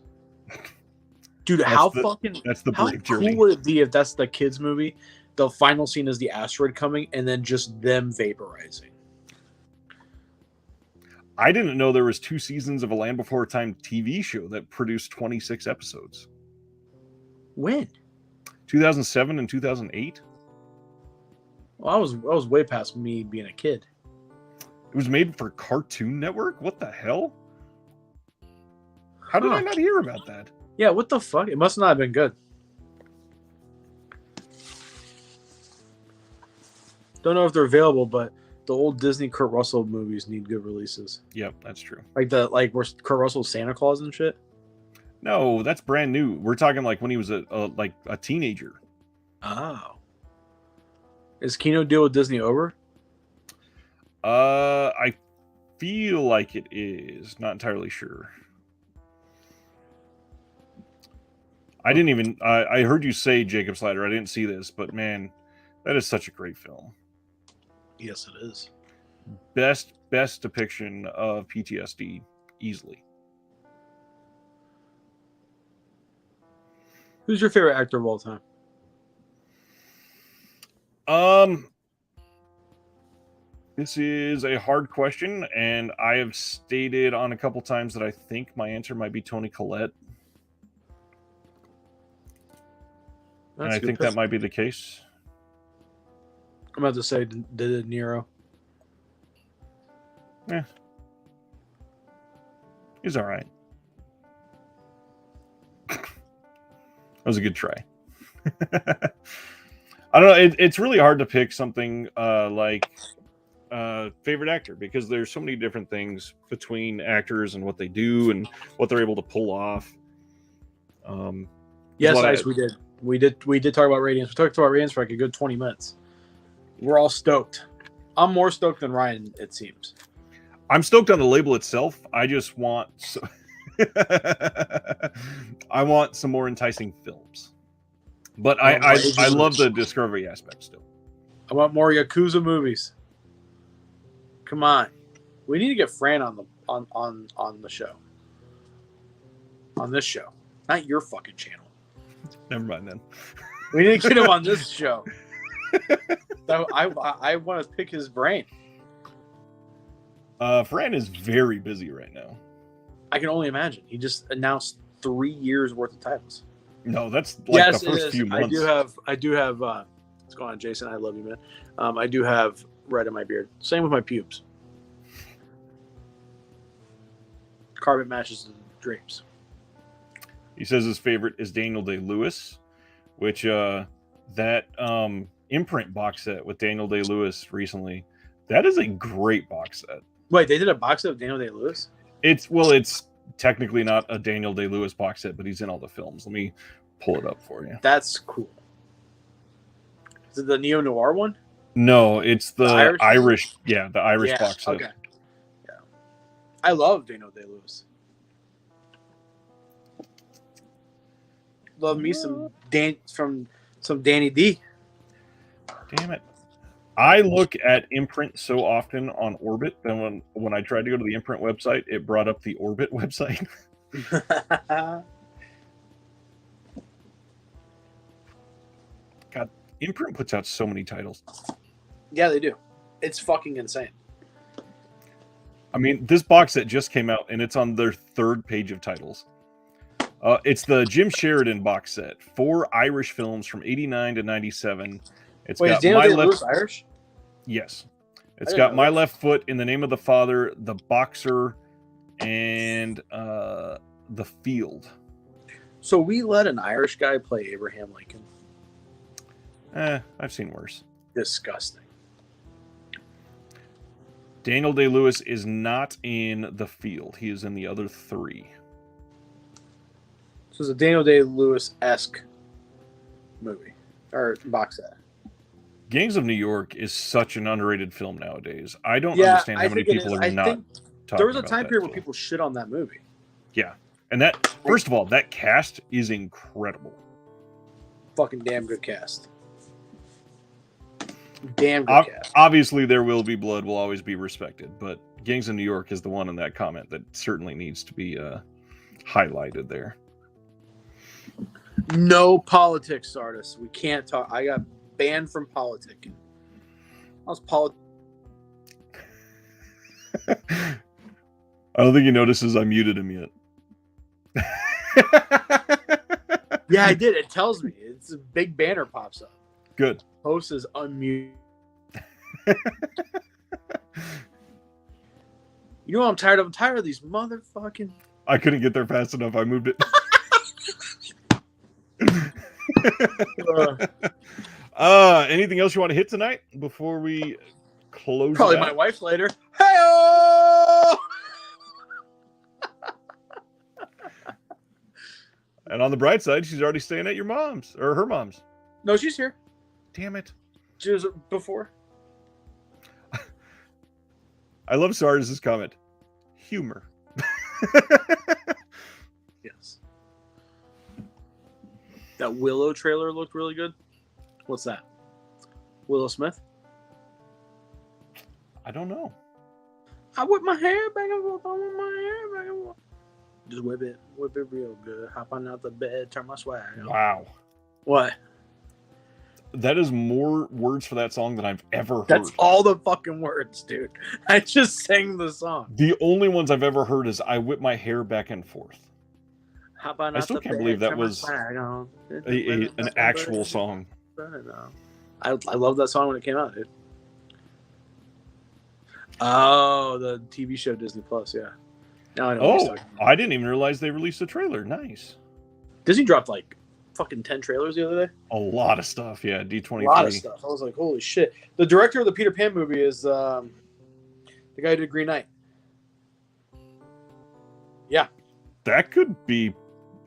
Dude, That's how Brave Journey. cool would it be if that's the kids' movie? The final scene is the asteroid coming, and then just them vaporizing. I didn't know there was 2 seasons of a Land Before Time TV show that produced 26 episodes. When? 2007 and 2008. Well, I was way past me being a kid. It was made for Cartoon Network? What the hell? How did I not hear about that? Yeah, what the fuck? It must not have been good. Don't know if they're available, but the old Disney Kurt Russell movies need good releases. Yep, that's true. Like where Kurt Russell's Santa Claus and shit. No, that's brand new. We're talking like when he was a teenager. Oh. Is Kino deal with Disney over? I feel like it is. Not entirely sure. I didn't even. I heard you say Jacob Slider. I didn't see this, but man, that is such a great film. Yes, it is. Best depiction of PTSD easily. Who's your favorite actor of all time? This is a hard question, and I have stated on a couple times that I think my answer might be Toni Collette. And I think that might be the case. I'm about to say De Niro. Yeah. He's all right. That was a good try. I don't know. It's really hard to pick something like favorite actor because there's so many different things between actors and what they do and what they're able to pull off. Yes, guys, we did talk about Radiance. We talked about Radiance for like a good 20 minutes. We're all stoked. I'm more stoked than Ryan, it seems. I'm stoked on the label itself. I just want I want some more enticing films. But I love the discovery aspect still. I want more Yakuza movies. Come on. We need to get Fran on the show. On this show. Not your fucking channel. Never mind then. We need to get him on this show. So I want to pick his brain. Fran is very busy right now. I can only imagine. He just announced 3 years worth of titles. No, that's like the first few months. I do have what's going on, Jason? I love you, man. I do have red in my beard. Same with my pubes. Carpet matches the drapes. He says his favorite is Daniel Day-Lewis, which that imprint box set with Daniel Day-Lewis recently, that is a great box set. Wait, they did a box set of Daniel Day-Lewis? It's technically not a Daniel Day-Lewis box set, but he's in all the films. Let me pull it up for you. That's cool. Is it the neo-noir one? No, it's the Irish the Irish box set. Okay. Yeah. I love Daniel Day-Lewis. Love me some Danny D. Damn it. I look at imprint so often on Orbit that when I tried to go to the imprint website, it brought up the Orbit website. God, imprint puts out so many titles. Yeah, they do. It's fucking insane. I mean, this box set just came out, and it's on their 3rd page of titles. It's the Jim Sheridan box set. 4 Irish films from 89 to 97. Wait, is Daniel Day-Lewis Irish? Yes. It's got My Left Foot, In the Name of the Father, The Boxer, and The Field. So we let an Irish guy play Abraham Lincoln? I've seen worse. Disgusting. Daniel Day-Lewis is not in The Field. He is in the other 3. So it's a Daniel Day-Lewis-esque movie. Or box set. Gangs of New York is such an underrated film nowadays. I don't understand how many people are not talking about there was a time period film. where people shit on that movie. Yeah. And that, first of all, that cast is incredible. Fucking damn good cast. Damn good cast. Obviously, There Will Be Blood will always be respected, but Gangs of New York is the one in that comment that certainly needs to be highlighted there. No politics, artists. We can't talk. I got banned from politicking. I was I don't think he notices I muted him yet. Yeah, I did. It tells me. It's a big banner pops up. Good. Host is unmuted. You know what I'm tired of? I'm tired of these motherfucking... I couldn't get there fast enough. I moved it. Anything else you want to hit tonight before we close? Probably my wife later. Hey! And on the bright side, she's already staying at your mom's or her mom's. No, she's here. Damn it. She was before. I love Sars' comment. Humor. Yes. That Willow trailer looked really good. What's that? Willow Smith? I don't know. I whip my hair back and forth. I whip my hair back and forth. Just whip it real good. Hop on out the bed, turn my swag on. Wow. What? That is more words for that song than I've ever heard. That's all the fucking words, dude. I just sang the song. The only ones I've ever heard is I whip my hair back and forth. Hop on I out still the can't bed, believe that turn my was swag on. an actual song. I love that song when it came out, dude. Oh, the TV show Disney Plus, yeah. Now I know what he's Oh, talking about. I didn't even realize they released a trailer. Nice. Disney dropped like fucking 10 trailers the other day. A lot of stuff. Yeah, D23. A lot of stuff. I was like, holy shit. The director of the Peter Pan movie is the guy who did Green Knight. Yeah. That could be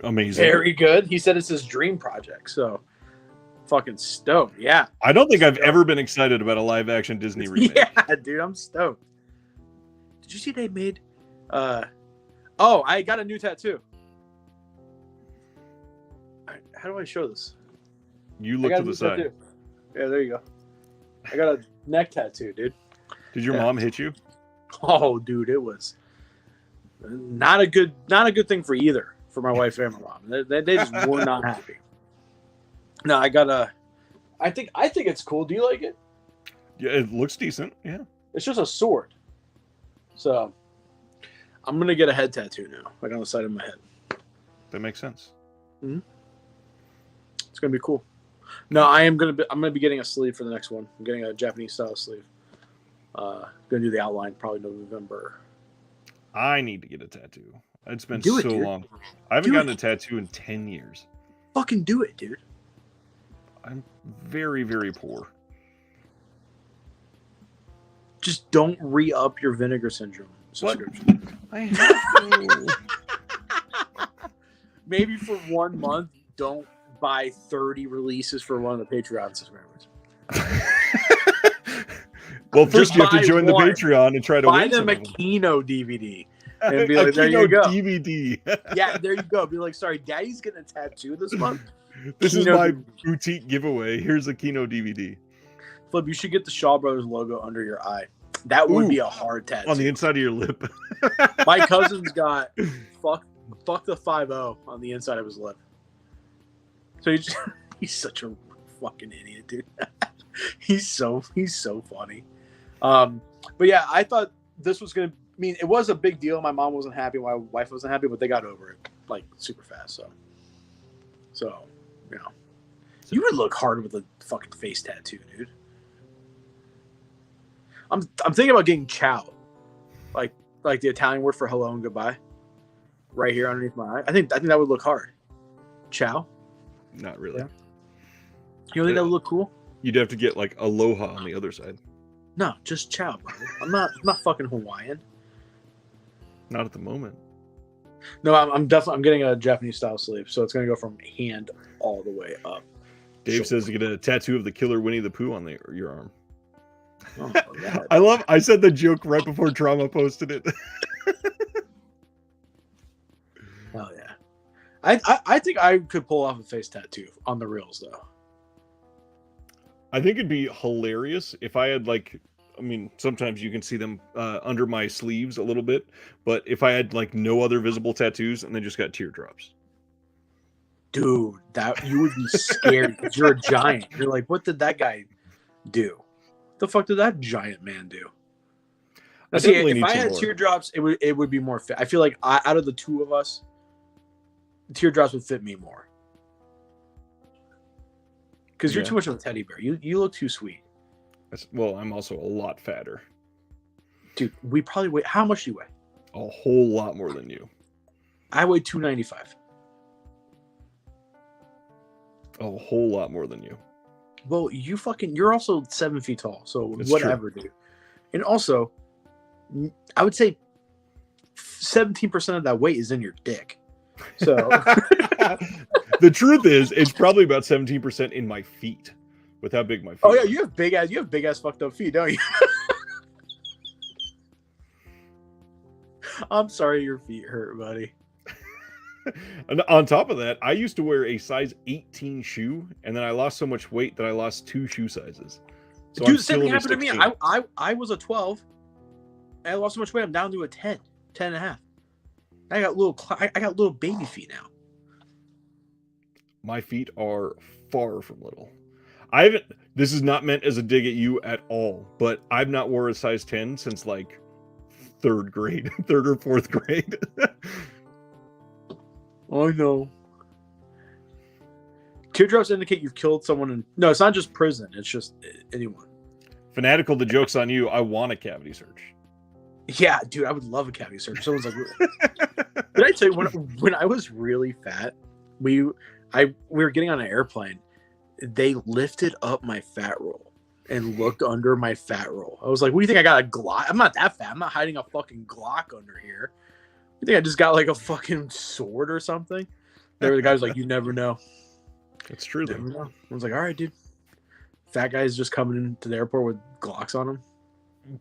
amazing. Very good. He said it's his dream project, so fucking stoked. Yeah. I don't think I've ever been excited about a live action Disney remake. Yeah, dude, I'm stoked. Did you see they made oh, I got a new tattoo. How do I show this? You I look got to a new the side. tattoo. Yeah, there you go. I got a neck tattoo, dude. Did your Yeah. mom hit you? Oh, dude, it was not a good thing for either, for my wife and my mom. They just were not happy. No, I got a. I think it's cool. Do you like it? Yeah, it looks decent. Yeah. It's just a sword. So, I'm gonna get a head tattoo now, like on the side of my head. That makes sense. It's gonna be cool. No, I'm gonna be getting a sleeve for the next one. I'm getting a Japanese style sleeve. Gonna do the outline probably November. I need to get a tattoo. It's been Do it, so dude. long. I haven't Do gotten it. a tattoo in 10 years. Fucking do it, dude. I'm very, very poor. Just don't re-up your Vinegar Syndrome What? subscription. I have to. Maybe for 1 month, don't buy 30 releases for one of the Patreon subscribers. Well, first Just you have to buy join the one. Patreon and try to Buy win them some a of them. Kino DVD. And be A like, there Kino you go. DVD. Yeah, there you go. Be like, sorry, Daddy's getting a tattoo this month. This is Kino my DVD. boutique giveaway. Here's a Kino DVD. Flip, you should get the Shaw Brothers logo under your eye. That would Ooh. be a hard tattoo. On the inside of your lip. My cousin's got fuck the 5-0 on the inside of his lip. So he's such a fucking idiot, dude. he's so funny. But yeah, I thought this was gonna. I mean, it was a big deal. My mom wasn't happy. My wife wasn't happy, but they got over it like super fast. So you know, you would look hard with a fucking face tattoo, dude. I'm thinking about getting chow, like the Italian word for hello and goodbye, right here underneath my eye. I think that would look hard. Chow. Not really. Yeah. You don't think that would look cool? You'd have to get like aloha on the other side. No, just chow, brother. I'm not fucking Hawaiian. Not at the moment. No, I'm getting a Japanese style sleeve, so it's gonna go from hand all the way up. Dave says to get a tattoo of the killer Winnie the Pooh on your arm. Oh, yeah. I said the joke right before Drama posted it. Hell yeah. I think I could pull off a face tattoo on the reels though. I think it'd be hilarious if I had sometimes you can see them under my sleeves a little bit, but if I had like no other visible tattoos and then just got teardrops. Dude, that you would be scared because you're a giant. You're like, what did that guy do? What the fuck did that giant man do? I See, definitely if need I some had more. teardrops, it would be more fit. I feel like out of the two of us, teardrops would fit me more. Because you're Yeah. too much of a teddy bear. You look too sweet. Well, I'm also a lot fatter. Dude, we probably weigh. How much do you weigh? A whole lot more than you. I weigh 295. A whole lot more than you. Well, you're also 7 feet tall, so It's whatever, dude. And also, I would say 17% of that weight is in your dick. So The truth is, it's probably about 17% in my feet, with how big my feet. Oh yeah, are. you have big ass fucked up feet, don't you? I'm sorry your feet hurt, buddy. And on top of that, I used to wear a size 18 shoe, and then I lost so much weight that I lost 2 shoe sizes. So Dude, I'm the same still thing under happened to me. 16. I was a 12. And I lost so much weight. I'm down to a 10 and a half. I got little baby feet now. My feet are far from little. I haven't. This is not meant as a dig at you at all, but I've not wore a size 10 since like 3rd grade, 3rd or 4th grade. I know. Teardrops indicate you've killed someone in... No, it's not just prison. It's just anyone. Fanatical, the joke's on you. I want a cavity search. Yeah, dude, I would love a cavity search. Someone's like... Did I tell you, when I was really fat, we were getting on an airplane. They lifted up my fat roll and looked under my fat roll. I was like, what do you think? I got a Glock? I'm not that fat. I'm not hiding a fucking Glock under here. You think I just got like a fucking sword or something? The guy was like, you never know. It's true, though. Never know. I was like, all right, dude. Fat guys just coming into the airport with Glocks on them.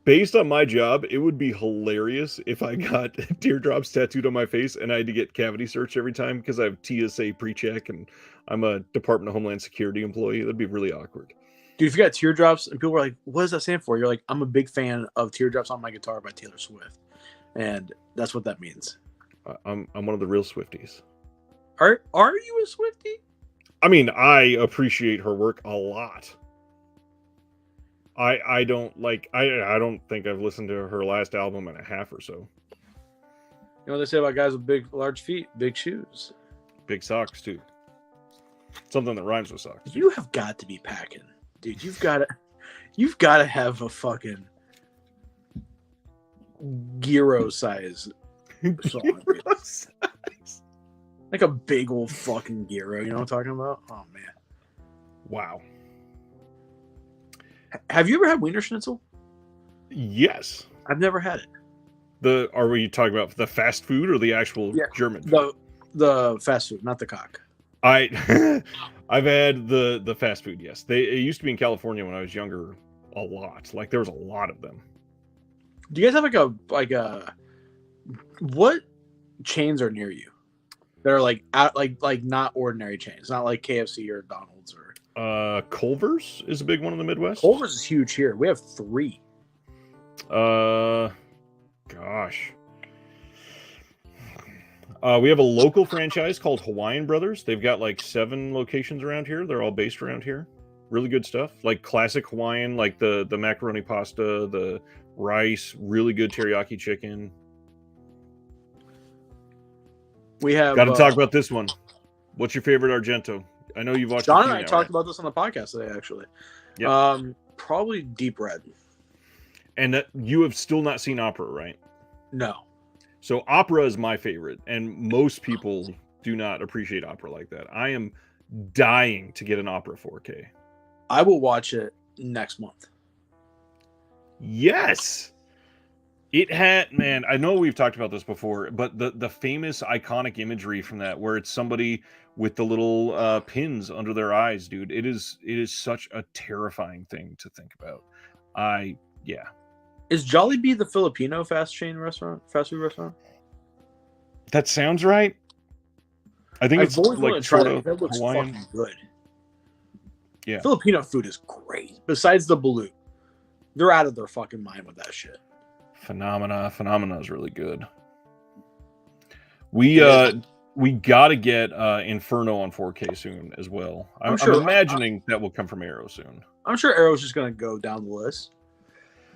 Based on my job, it would be hilarious if I got teardrops tattooed on my face and I had to get cavity search every time because I have TSA pre-check and I'm a Department of Homeland Security employee. That'd be really awkward. Dude, if you got teardrops and people were like, what does that stand for? You're like, I'm a big fan of Teardrops on My Guitar by Taylor Swift. And that's what that means. I'm one of the real Swifties. Are you a Swiftie? I mean, I appreciate her work a lot. I don't think I've listened to her last album and a half or so. You know what they say about guys with large feet, big shoes. Big socks too. Something that rhymes with socks. You have got to be packing, dude. You've got to have a fucking gyro size song, dude. Like a big old fucking gyro. You know what I'm talking about? Oh man. Wow. Have you ever had Wiener Schnitzel? Yes. I've never had it. Are we talking about the fast food or the actual German food? The fast food, not the cock. I've had the fast food, yes. It used to be in California when I was younger a lot. Like there was a lot of them. Do you guys have like a what chains are near you? That are like not ordinary chains, not like KFC or McDonald's or Culver's is a big one in the Midwest. Culver's is huge here. We have 3. Gosh. We have a local franchise called Hawaiian Brothers. They've got like 7 locations around here. They're all based around here. Really good stuff. Like classic Hawaiian, like the macaroni pasta, the rice, really good teriyaki chicken. We have Got to talk about this one. What's your favorite Argento? I know you've watched. John and I talked about this on the podcast today, actually. Yeah. Probably Deep Red. And that you have still not seen Opera, right? No. So Opera is my favorite, and most people do not appreciate Opera like that. I am dying to get an Opera 4K. I will watch it next month. Yes. It had, man, I know we've talked about this before, but the famous iconic imagery from that, where it's somebody with the little pins under their eyes, dude. It is such a terrifying thing to think about. Yeah. Is Jollibee the Filipino fast food restaurant? That sounds right. I think it's like sort of that looks Hawaiian. fucking good. Yeah. Filipino food is great. Besides the balut, they're out of their fucking mind with that shit. Phenomena is really good. We gotta get Inferno on 4K soon as well. I'm imagining that will come from Arrow soon. I'm sure Arrow's just gonna go down the list.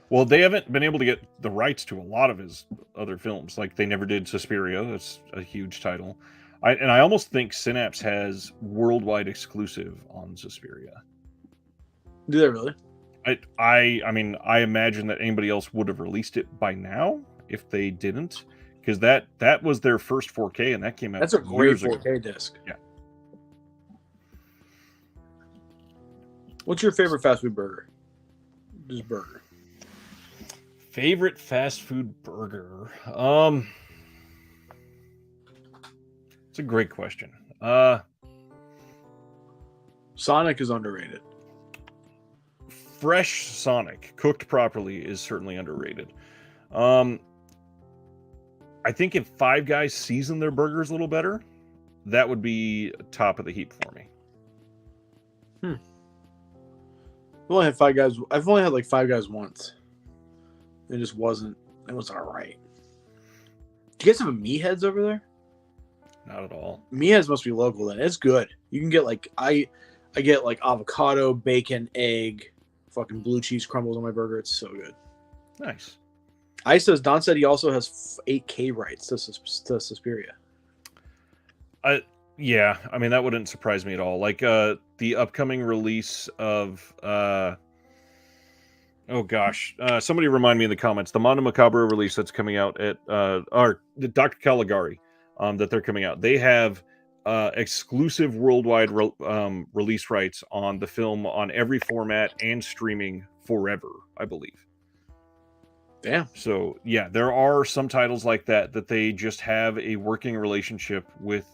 Well, they haven't been able to get the rights to a lot of his other films. Like they never did Suspiria. That's a huge title. I almost think Synapse has worldwide exclusive on Suspiria. Do they really? I mean, I imagine that anybody else would have released it by now if they didn't, because that was their first 4K and that came out. That's a great 4K disc. Yeah. What's your favorite fast food burger? Just burger. Favorite fast food burger? It's a great question. Sonic is underrated. Fresh Sonic, cooked properly, is certainly underrated. I think if Five Guys seasoned their burgers a little better, that would be top of the heap for me. I've only had Five Guys. I've only had like Five Guys once. It just wasn't. It was all right. Do you guys have a Meatheads over there? Not at all. Meatheads must be local then. It's good. You can get like I get like avocado, bacon, egg, fucking blue cheese crumbles on my burger. It's so good. Nice. Ice says Don said he also has 8K rights to Suspiria. Yeah, I mean that wouldn't surprise me at all. Like the upcoming release of somebody remind me in the comments, the Mondo Macabro release that's coming out at or the Dr. Caligari that they're coming out. They have exclusive worldwide release rights on the film on every format and streaming forever, I believe. Damn. So yeah, there are some titles like that they just have a working relationship with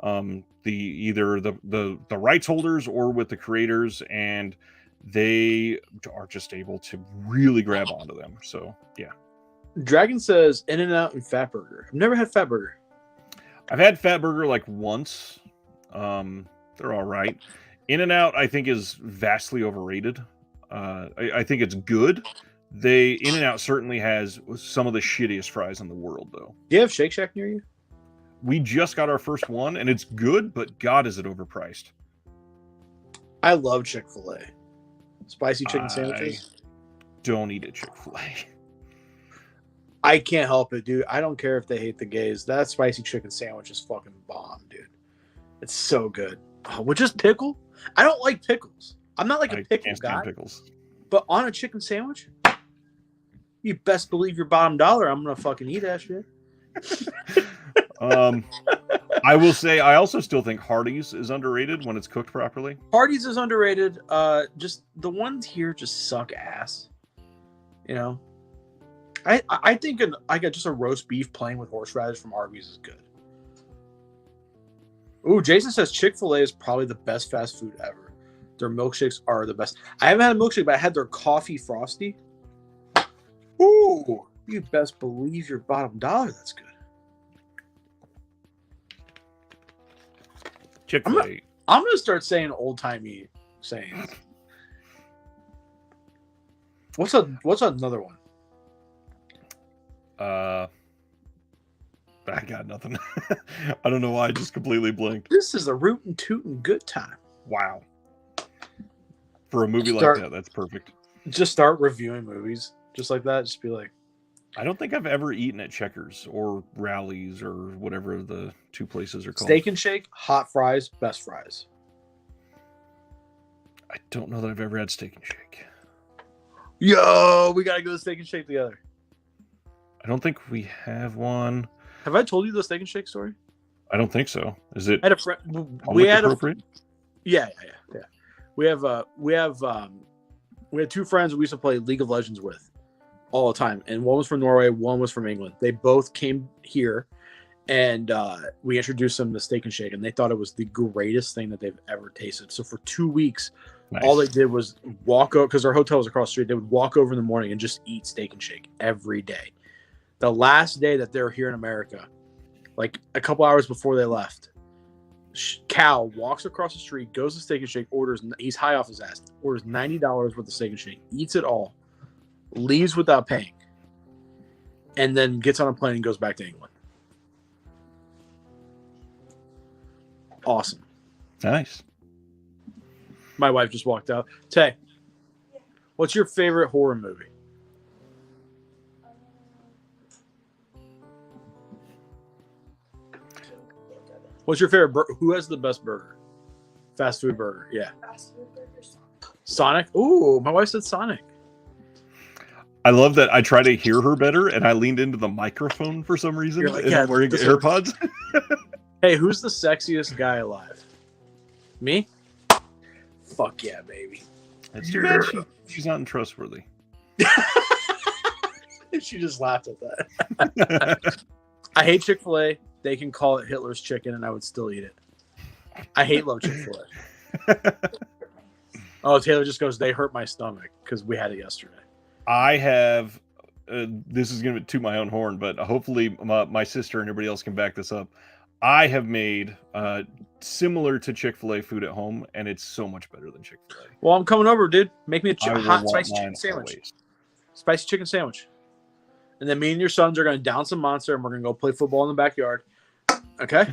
either the rights holders or with the creators, and they are just able to really grab onto them. So yeah. Dragon says In-N-Out and Fatburger. I've never had Fatburger. I've had Fatburger like once. They're all right. In-N-Out I think is vastly overrated. I think it's good. In-N-Out certainly has some of the shittiest fries in the world, though. Do you have Shake Shack near you? We just got our first one, and it's good, but God, is it overpriced. I love Chick-fil-A. Spicy chicken sandwiches. Don't eat at Chick-fil-A. I can't help it, dude. I don't care if they hate the gays. That spicy chicken sandwich is fucking bomb, dude. It's so good. Oh, with just pickle? I don't like pickles. I'm not like a pickle guy. Pickles. But on a chicken sandwich, you best believe your bottom dollar I'm gonna fucking eat that shit. I will say I also still think Hardee's is underrated when it's cooked properly. Hardee's is underrated. Just the ones here just suck ass. You know, I think I got just a roast beef plain with horseradish from Arby's is good. Ooh, Jason says Chick-fil-A is probably the best fast food ever. Their milkshakes are the best. I haven't had a milkshake, but I had their coffee frosty. Ooh, you best believe your bottom dollar. That's good. Chick-fil-A. I'm gonna start saying old timey sayings. What's another one? I got nothing. I don't know why I just completely blanked. This is a rootin' tootin' good time. Wow. For a movie like that, that's perfect. Just start reviewing movies just like that. Just be like, I don't think I've ever eaten at Checkers or Rallies or whatever the two places are called. Steak and Shake, hot fries, best fries. I don't know that I've ever had Steak and Shake. Yo, we gotta go to Steak and Shake together. I don't think we have one. Have I told you the Steak and Shake story? I don't think so. Is it? I had a friend. We had yeah. We had two friends we used to play League of Legends with all the time, and one was from Norway, one was from England. They both came here, and we introduced them to Steak and Shake, and they thought it was the greatest thing that they've ever tasted. So for 2 weeks, all they did was walk over, because our hotel was across the street. They would walk over in the morning and just eat Steak and Shake every day. The last day that they're here in America, like a couple hours before they left, Cal walks across the street, goes to Steak and Shake, he's high off his ass, orders $90 worth of Steak and Shake, eats it all, leaves without paying, and then gets on a plane and goes back to England. Awesome. Nice. My wife just walked out. Tay, what's your favorite horror movie? What's your favorite who has the best burger? Fast food burger, yeah. Fast food burger, Sonic? Ooh, my wife said Sonic. I love that I try to hear her better, and I leaned into the microphone for some reason. You're like, and yeah, I'm wearing AirPods. Hey, who's the sexiest guy alive? Me? Fuck yeah, baby. That's too bad she's not untrustworthy. She just laughed at that. I hate Chick-fil-A. They can call it Hitler's chicken, and I would still eat it. I love Chick-fil-A. Oh, Taylor just goes, they hurt my stomach because we had it yesterday. I have, this is going to be to my own horn, but hopefully my sister and everybody else can back this up. I have made similar to Chick-fil-A food at home, and it's so much better than Chick-fil-A. Well, I'm coming over, dude. Make me I a will hot want spicy mine chicken sandwich. always. Spicy chicken sandwich. And then me and your sons are going to down some Monster, and we're going to go play football in the backyard. Okay?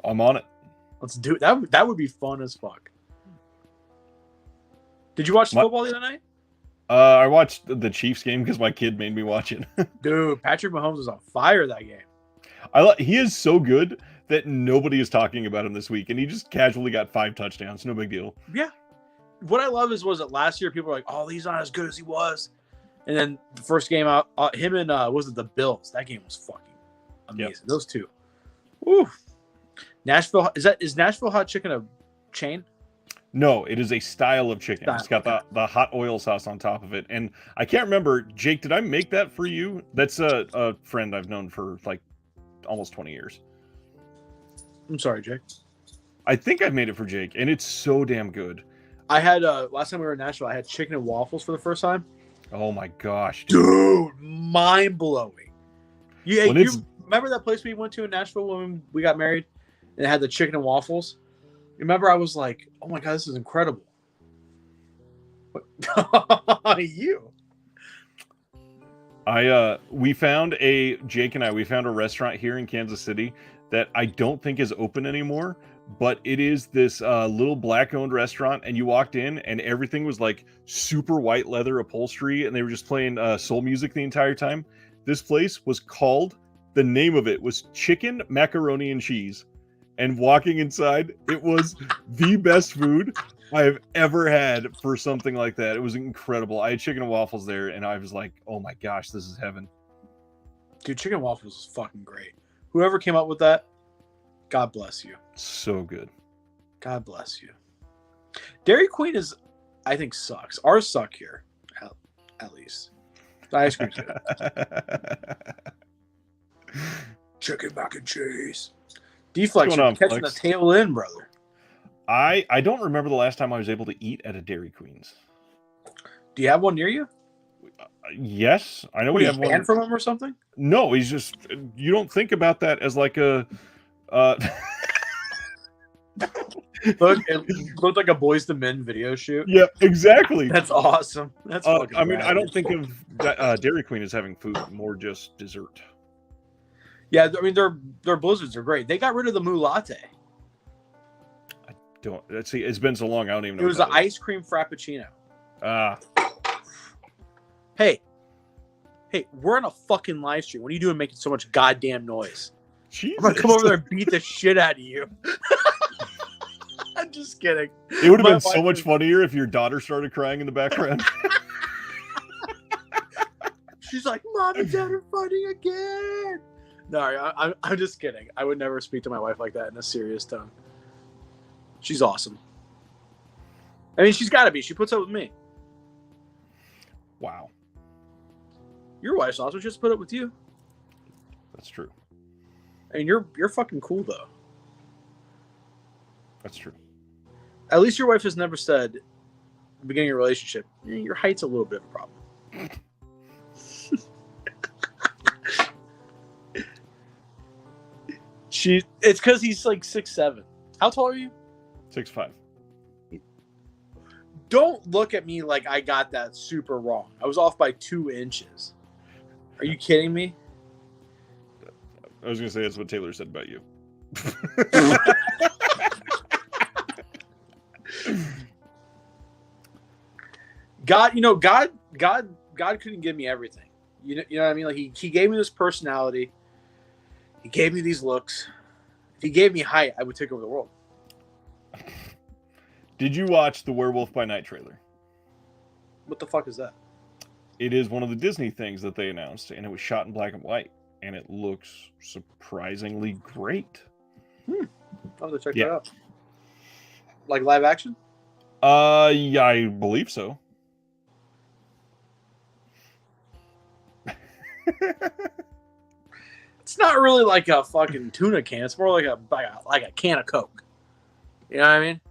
I'm on it. Let's do it. That would be fun as fuck. Did you watch the football the other night? I watched the Chiefs game because my kid made me watch it. Dude, Patrick Mahomes was on fire that game. He is so good that nobody is talking about him this week, and he just casually got 5 touchdowns. No big deal. Yeah. What I love was that last year people were like, oh, he's not as good as he was. And then the first game out, him and was it the Bills? That game was fucking amazing. Yep. Those two. Woo. Nashville, is Nashville hot chicken a chain? No, it is a style of chicken. It's got the hot oil sauce on top of it. And I can't remember, Jake, did I make that for you? That's a friend I've known for like almost 20 years. I'm sorry, Jake. I think I made it for Jake, and it's so damn good. I had, last time we were in Nashville, I had chicken and waffles for the first time. Oh my gosh. Dude, mind-blowing. You remember that place we went to in Nashville when we got married? And it had the chicken and waffles? Remember, I was like, "Oh my god, this is incredible!" You. We found a restaurant here in Kansas City that I don't think is open anymore, but it is this little black-owned restaurant, and you walked in, and everything was like super white leather upholstery, and they were just playing soul music the entire time. This place was called. The name of it was Chicken, Macaroni, and Cheese. And walking inside, it was the best food I have ever had for something like that. It was incredible. I had chicken and waffles there, and I was like, oh my gosh, this is heaven. Dude, chicken and waffles is fucking great. Whoever came up with that, God bless you. So good. God bless you. Dairy Queen I think, sucks. Ours suck here, at least. The ice cream's good. Chicken, mac and cheese. Deflex, you're catching the tail end, brother. I don't remember the last time I was able to eat at a Dairy Queen's. Do you have one near you? Yes, I know we have one. Banned from him or something? No, he's just. You don't think about that as like a. Look, it looked like a Boys to Men video shoot. Yeah, exactly. That's awesome. That's. I mean, I don't think of Dairy Queen as having food, more just dessert. Yeah, I mean their blizzards are great. They got rid of the Moo Latte. I don't. Let's see. It's been so long. I don't even know. It was an ice cream frappuccino. Hey, we're on a fucking live stream. What are you doing making so much goddamn noise? Jesus. I'm gonna come over there and beat the shit out of you. I'm just kidding. It would have been so much funnier if your daughter started crying in the background. She's like, Mom and Dad are fighting again. No, I'm just kidding. I would never speak to my wife like that in a serious tone. She's awesome. I mean, she's got to be. She puts up with me. Wow. Your wife's awesome. She just put up with you. That's true. I mean, you're fucking cool, though. That's true. At least your wife has never said, at the beginning of your relationship, your height's a little bit of a problem. It's because he's like 6'7". How tall are you? 6'5". Don't look at me like I got that super wrong. I was off by 2 inches. Are you kidding me? I was gonna say that's what Taylor said about you. God couldn't give me everything. You know what I mean? Like he gave me this personality. He gave me these looks. If he gave me height, I would take over the world. Did you watch the Werewolf by Night trailer? What the fuck is that? It is one of the Disney things that they announced, and it was shot in black and white, and it looks surprisingly great. I'll have to check that out. Like live action? Yeah, I believe so. It's not really like a fucking tuna can. It's more like a can of Coke. You know what I mean?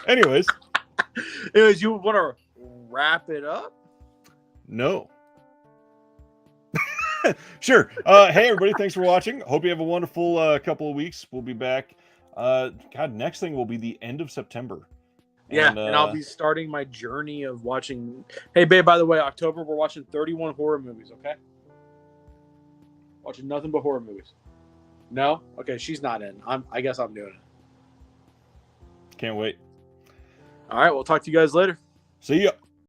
Anyways, you want to wrap it up? no. Sure. Hey, everybody. Thanks for watching. Hope you have a wonderful couple of weeks. We'll be back. God, next thing will be the end of September. Yeah, and I'll be starting my journey of watching. Hey, babe, by the way, October, we're watching 31 horror movies, okay? Watching nothing but horror movies. No? Okay, she's not in. I guess I'm doing it. Can't wait. All right, we'll talk to you guys later. See ya.